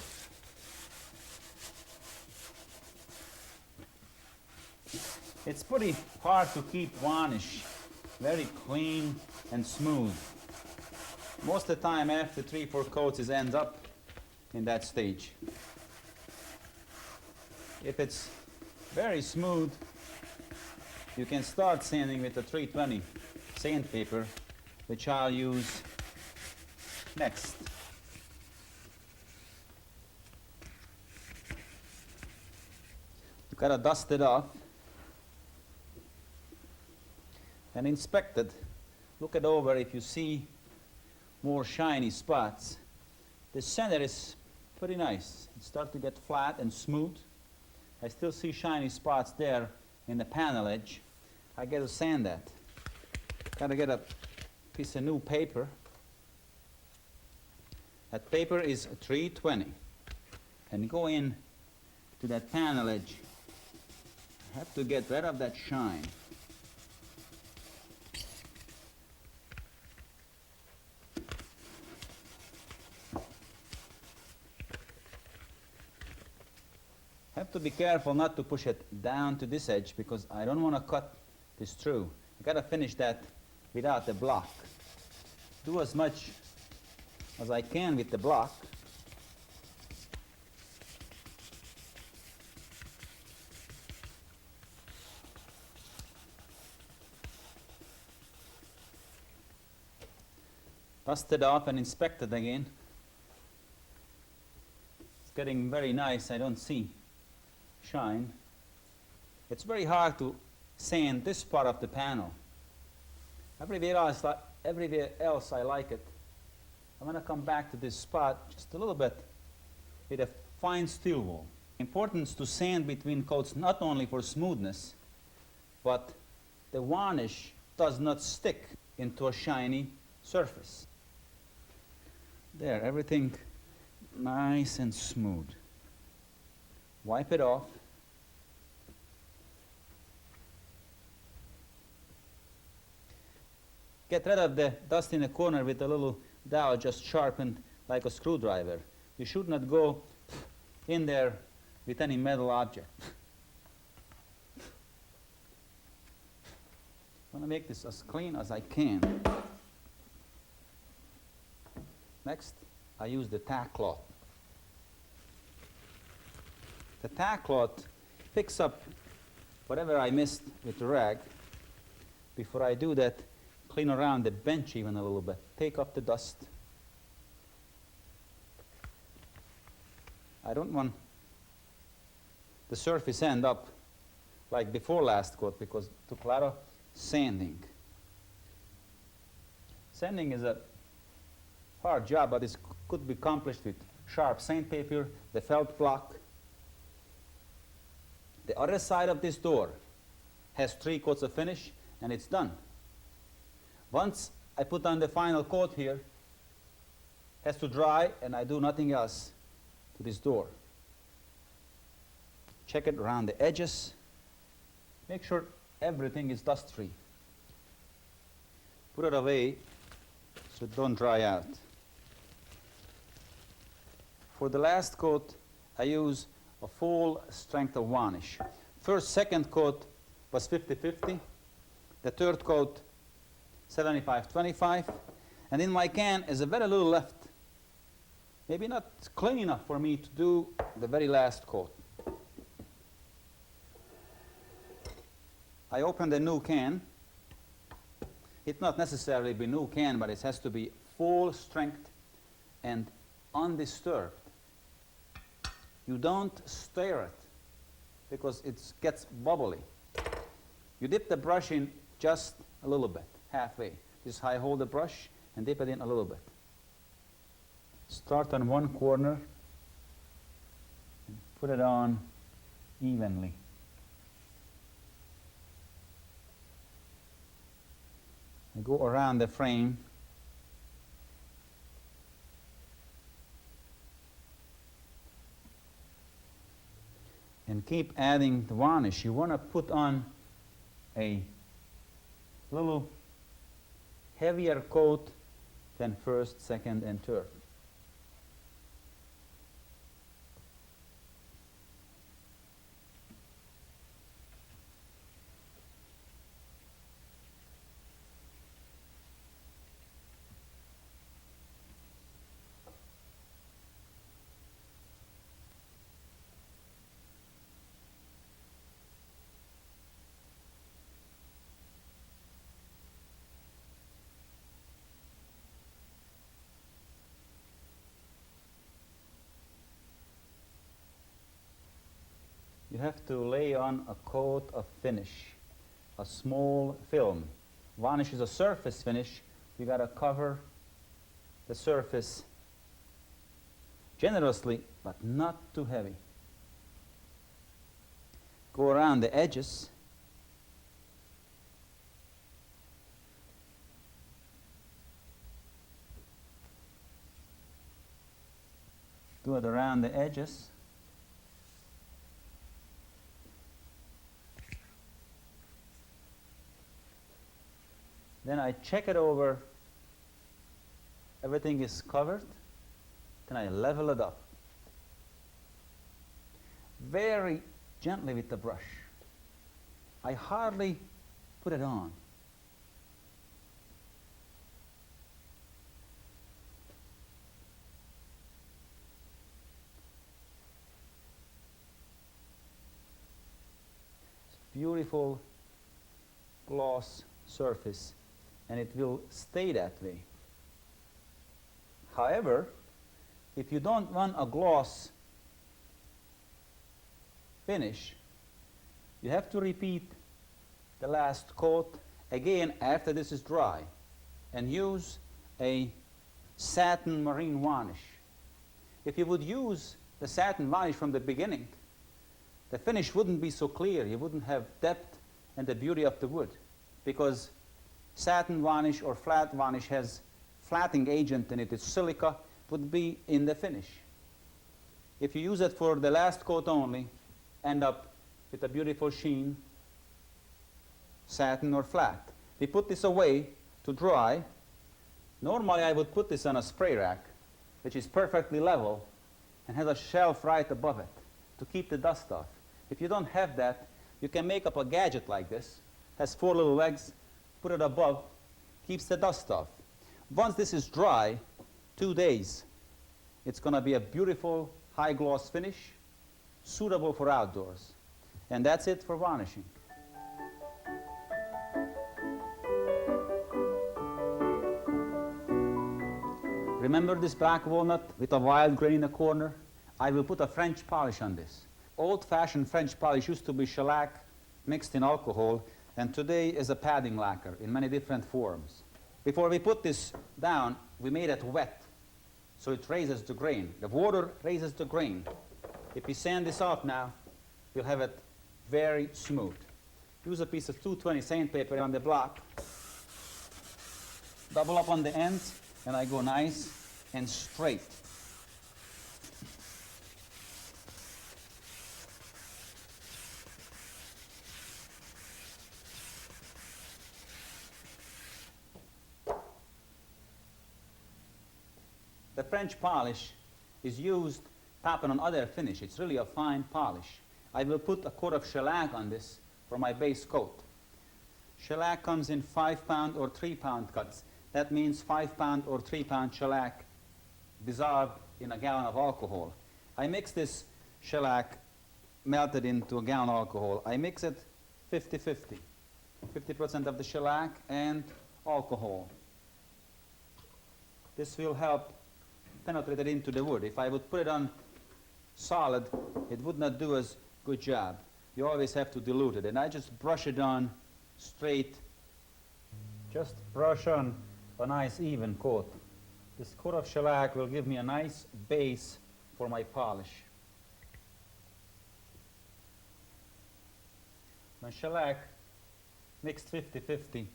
A: It's pretty hard to keep varnish very clean and smooth. Most of the time after 3-4 coats it ends up in that stage. If it's very smooth, you can start sanding with the 320 sandpaper, which I'll use next. You've got to dust it off and inspect it. Look it over if you see more shiny spots. The center is pretty nice. It starts to get flat and smooth. I still see shiny spots there in the panel edge. I got to sand that. Got to get a piece of new paper. That paper is 320. And go in to that panel edge. I have to get rid of that shine. Have to be careful not to push it down to this edge because I don't want to cut this through. I got to finish that without the block. Do as much as I can with the block. Dust it off and inspect it again. It's getting very nice. I don't see shine. It's very hard to sand this part of the panel. Everywhere else I like it. I'm going to come back to this spot just a little bit with a fine steel wool. Importance to sand between coats not only for smoothness, but the varnish does not stick into a shiny surface. There, everything nice and smooth. Wipe it off. Get rid of the dust in the corner with a little dowel just sharpened like a screwdriver. You should not go in there with any metal object. I want to make this as clean as I can. Next, I use the tack cloth. The tack cloth picks up whatever I missed with the rag. Before I do that, clean around the bench even a little bit. Take off the dust. I don't want the surface end up like before last coat because it took a lot of sanding. Sanding is a hard job, but it could be accomplished with sharp sandpaper, the felt block. The other side of this door has 3 coats of finish and it's done. Once I put on the final coat here, it has to dry and I do nothing else to this door. Check it around the edges. Make sure everything is dust free. Put it away so it don't dry out. For the last coat, I use a full strength of varnish. First, second coat was 50-50. The third coat, 75-25. And in my can is a very little left. Maybe not clean enough for me to do the very last coat. I opened a new can. It not necessarily be new can, but it has to be full strength and undisturbed. You don't stir it because it gets bubbly. You dip the brush in just a little bit, halfway. This is how I hold the brush and dip it in a little bit. Start on one corner and put it on evenly. I go around the frame and keep adding the varnish. You want to put on a little heavier coat than first, second, and third. You have to lay on a coat of finish, a small film. Varnish is a surface finish. You got to cover the surface generously, but not too heavy. Go around the edges. Do it around the edges. Then I check it over. Everything is covered. Then I level it up. Very gently with the brush. I hardly put it on. It's beautiful gloss surface, and it will stay that way. However, if you don't want a gloss finish, you have to repeat the last coat again after this is dry and use a satin marine varnish. If you would use the satin varnish from the beginning, the finish wouldn't be so clear. You wouldn't have depth and the beauty of the wood, because satin varnish or flat varnish has flattening agent in it. It's silica, would be in the finish. If you use it for the last coat only, end up with a beautiful sheen, satin or flat. We put this away to dry. Normally I would put this on a spray rack, which is perfectly level and has a shelf right above it to keep the dust off. If you don't have that, you can make up a gadget like this. Has 4 little legs. Put it above, keeps the dust off. Once this is dry, 2 days, it's going to be a beautiful high gloss finish, suitable for outdoors. And that's it for varnishing. Remember this black walnut with a wild grain in the corner? I will put a French polish on this. Old-fashioned French polish used to be shellac mixed in alcohol, and today is a padding lacquer in many different forms. Before we put this down, we made it wet, so it raises the grain. The water raises the grain. If we sand this off now, you'll have it very smooth. Use a piece of 220 sandpaper on the block. Double up on the ends, and I go nice and straight. The French polish is used tapping on other finish. It's really a fine polish. I will put a coat of shellac on this for my base coat. Shellac comes in 5-pound or 3-pound cuts. That means 5-pound or 3-pound shellac dissolved in a gallon of alcohol. I mix this shellac melted into a gallon of alcohol. I mix it 50-50. 50% of the shellac and alcohol. This will help penetrate it into the wood. If I would put it on solid, it would not do as good job. You always have to dilute it. And I just brush it on straight. Just brush on a nice even coat. This coat of shellac will give me a nice base for my polish. When shellac mixed 50-50,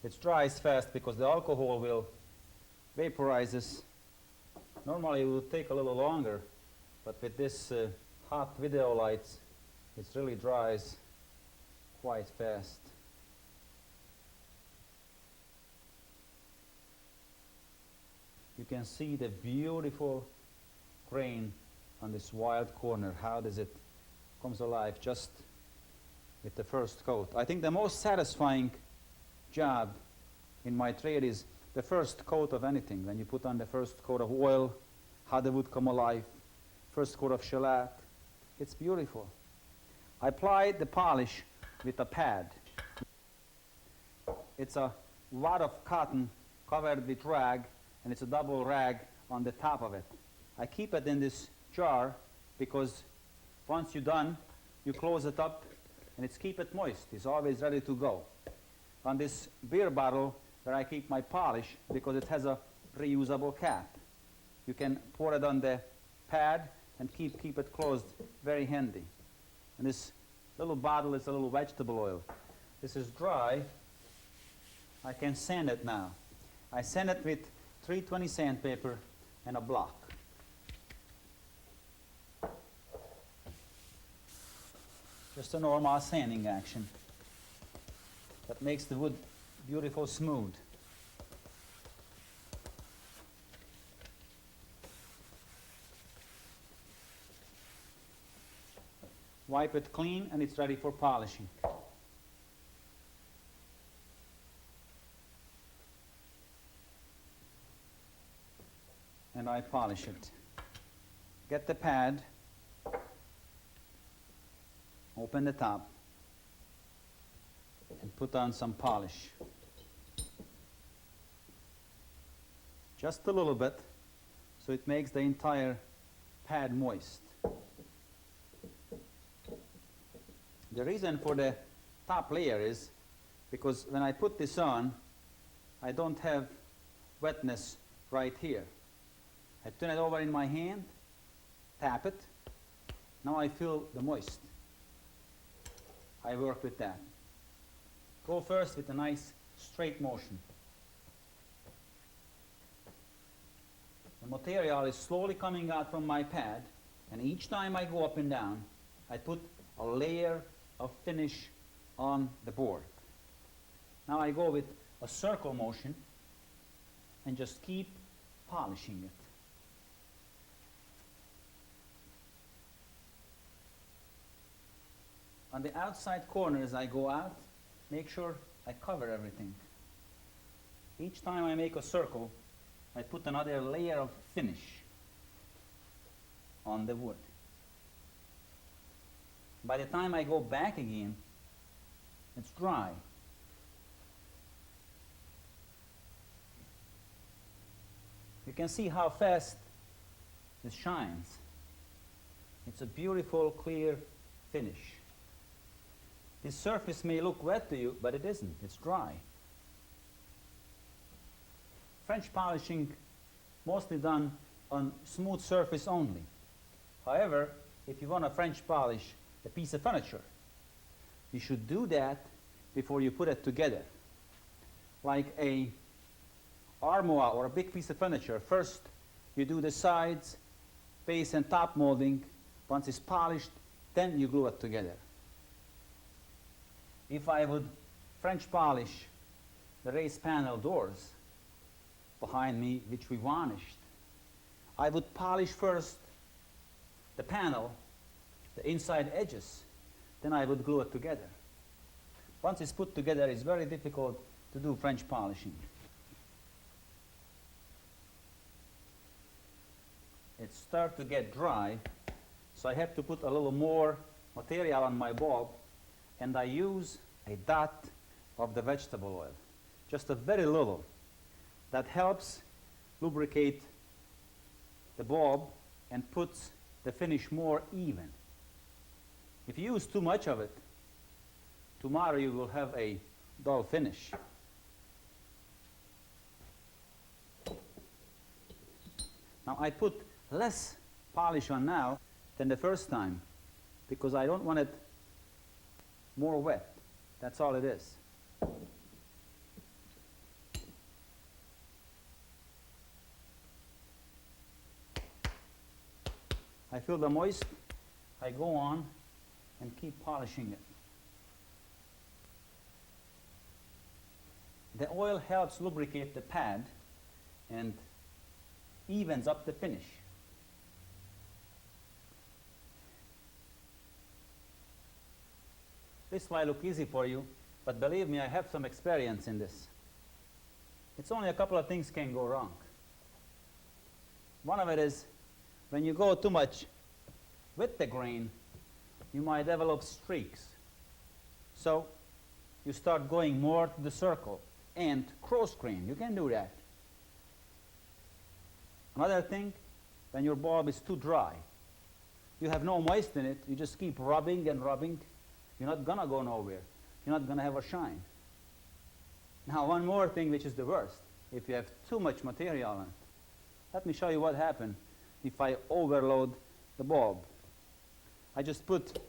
A: it dries fast because the alcohol will vaporize this. Normally it would take a little longer, but with this hot video lights, it really dries quite fast. You can see the beautiful grain on this wild corner. How does it comes alive just with the first coat. I think the most satisfying job in my trade is the first coat of anything. When you put on the first coat of oil, how the wood come alive, first coat of shellac. It's beautiful. I applied the polish with a pad. It's a wad of cotton covered with rag, and it's a double rag on the top of it. I keep it in this jar because once you're done, you close it up and it's keep it moist. It's always ready to go. On this beer bottle where I keep my polish, because it has a reusable cap. You can pour it on the pad and keep it closed, very handy. And this little bottle is a little vegetable oil. This is dry. I can sand it now. I sand it with 320 sandpaper and a block. Just a normal sanding action that makes the wood beautiful smooth. Wipe it clean and it's ready for polishing. And I polish it. Get the pad, open the top, and put on some polish. Just a little bit, so it makes the entire pad moist. The reason for the top layer is because when I put this on, I don't have wetness right here. I turn it over in my hand, tap it. Now I feel the moist. I work with that. Go first with a nice straight motion. The material is slowly coming out from my pad, and each time I go up and down, I put a layer of finish on the board. Now I go with a circle motion and just keep polishing it. On the outside corners I go out, make sure I cover everything. Each time I make a circle, I put another layer of finish on the wood. By the time I go back again, it's dry. You can see how fast this shines. It's a beautiful, clear finish. This surface may look wet to you, but it isn't. It's dry. French polishing mostly done on smooth surface only. However, if you want to French polish a piece of furniture, you should do that before you put it together. Like a armoire or a big piece of furniture, first you do the sides, base and top molding. Once it's polished, then you glue it together. If I would French polish the raised panel doors behind me, which we varnished, I would polish first the panel, the inside edges, then I would glue it together. Once it's put together, it's very difficult to do French polishing. It starts to get dry, so I have to put a little more material on my bulb, and I use a dot of the vegetable oil, just a very little. That helps lubricate the bulb and puts the finish more even. If you use too much of it, tomorrow you will have a dull finish. Now I put less polish on now than the first time because I don't want it more wet. That's all it is. I feel the moist, I go on and keep polishing it. The oil helps lubricate the pad and evens up the finish. This might look easy for you, but believe me, I have some experience in this. It's only a couple of things can go wrong. One of it is when you go too much with the grain, you might develop streaks. So you start going more to the circle and cross grain. You can do that. Another thing, when your bulb is too dry, you have no moist in it, you just keep rubbing and rubbing. You're not going to go nowhere. You're not going to have a shine. Now, one more thing, which is the worst. If you have too much material on it. Let me show you what happens if I overload the bulb. I just put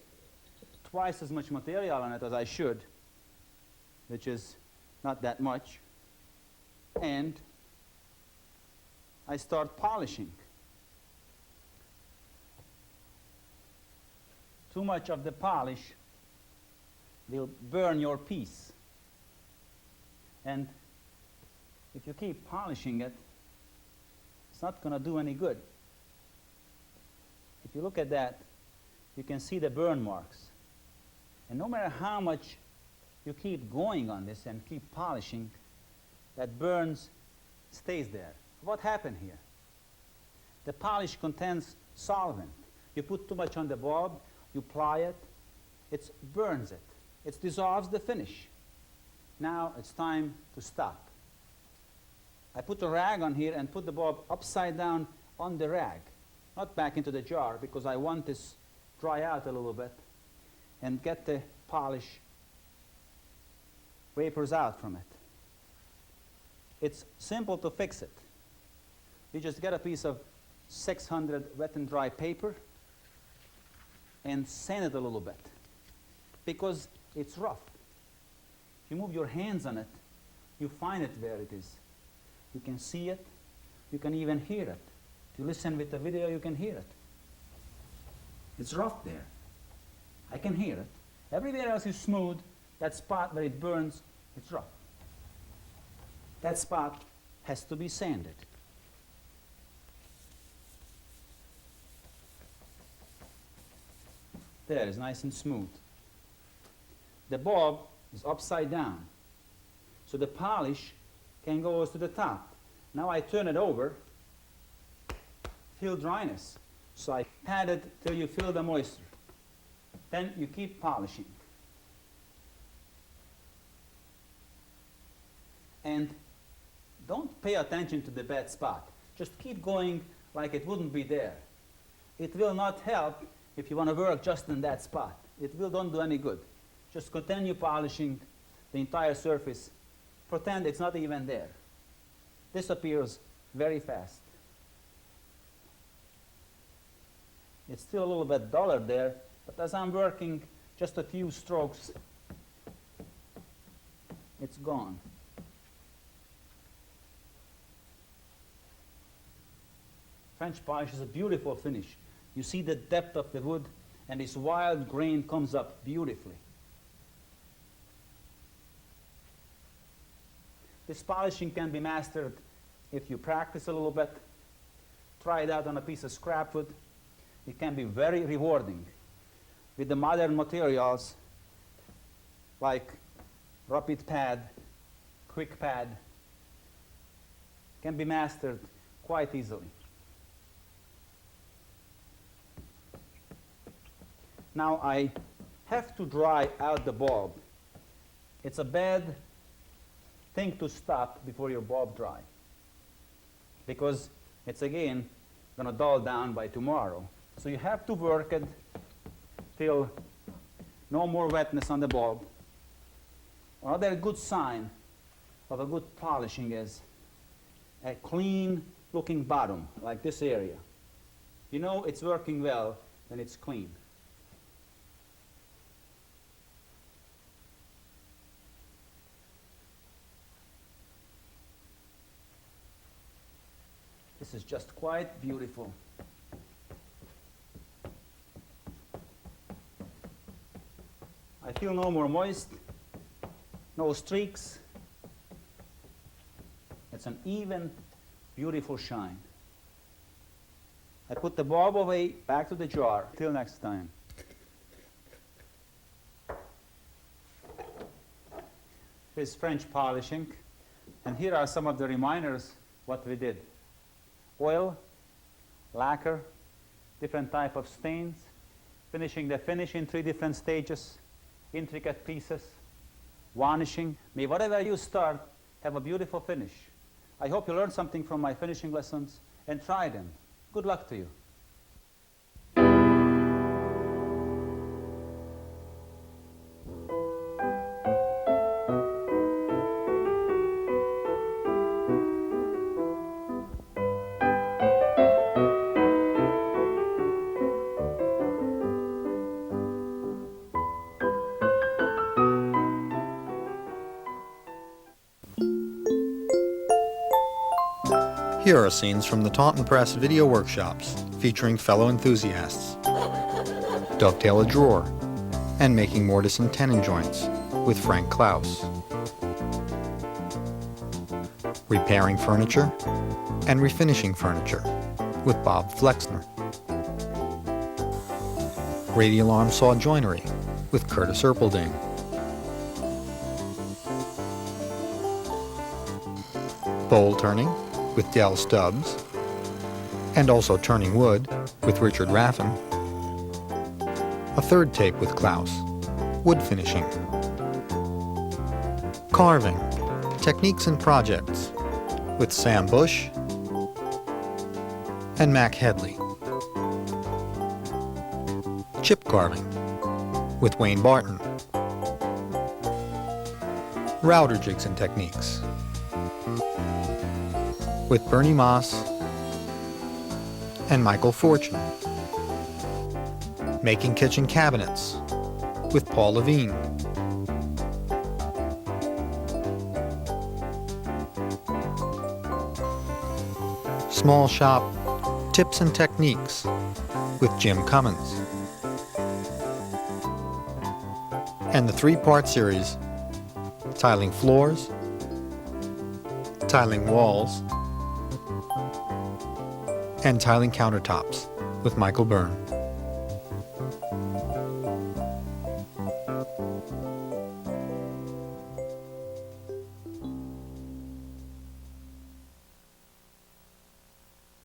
A: twice as much material on it as I should, which is not that much. And I start polishing. Too much of the polish will burn your piece. And if you keep polishing it, it's not going to do any good. If you look at that, you can see the burn marks. And no matter how much you keep going on this and keep polishing, that burns stays there. What happened here? The polish contains solvent. You put too much on the bulb, you apply it, it burns it. It dissolves the finish. Now it's time to stop. I put a rag on here and put the bulb upside down on the rag, not back into the jar, because I want this dry out a little bit and get the polish vapors out from it. It's simple to fix it. You just get a piece of 600 wet and dry paper and sand it a little bit because it's rough. If you move your hands on it, you find it where it is. You can see it. You can even hear it. If you listen with the video, you can hear it. It's rough there. I can hear it. Everywhere else is smooth. That spot where it burns, it's rough. That spot has to be sanded. There, it's nice and smooth. The bulb is upside down, so the polish can go to the top. Now I turn it over, feel dryness. So I pat it till you feel the moisture. Then you keep polishing. And don't pay attention to the bad spot. Just keep going like it wouldn't be there. It will not help if you want to work just in that spot. It will don't do any good. Just continue polishing the entire surface. Pretend it's not even there. Disappears very fast. It's still a little bit duller there, but as I'm working just a few strokes, it's gone. French polish is a beautiful finish. You see the depth of the wood, and this wild grain comes up beautifully. This polishing can be mastered if you practice a little bit. Try it out on a piece of scrap wood. it can be very rewarding. With the modern materials like rapid pad, quick pad, can be mastered quite easily. Now I have to dry out the bulb. It's a bad thing to stop before your bulb dry, because it's again going to dull down by tomorrow. So you have to work it till no more wetness on the bulb. Another good sign of a good polishing is a clean looking bottom, like this area. You know it's working well when it's clean. This is just quite beautiful. I feel no more moist, no streaks. It's an even, beautiful shine. I put the bulb away, back to the jar. Till next time. Here's French polishing, and here are some of the reminders what we did. Oil, lacquer, different type of stains, finishing the finish in 3 different stages, intricate pieces, varnishing. May whatever you start have a beautiful finish. I hope you learned something from my finishing lessons and try them. Good luck to you.
B: Here are scenes from the Taunton Press video workshops featuring fellow enthusiasts. Dovetail a drawer and making mortise and tenon joints with Frank Klausz. Repairing furniture and refinishing furniture with Bob Flexner. Radial arm saw joinery with Curtis Erpelding. Bowl turning with Del Stubbs, and also turning wood with Richard Raffin. A third tape with Klausz, wood finishing. Carving, techniques and projects with Sam Bush and Mac Headley. Chip carving with Wayne Barton. Router jigs and techniques with Bernie Moss and Michael Fortune. Making kitchen cabinets with Paul Levine. Small shop tips and techniques with Jim Cummins. And the 3-part series, tiling floors, tiling walls, and tiling countertops with Michael Byrne.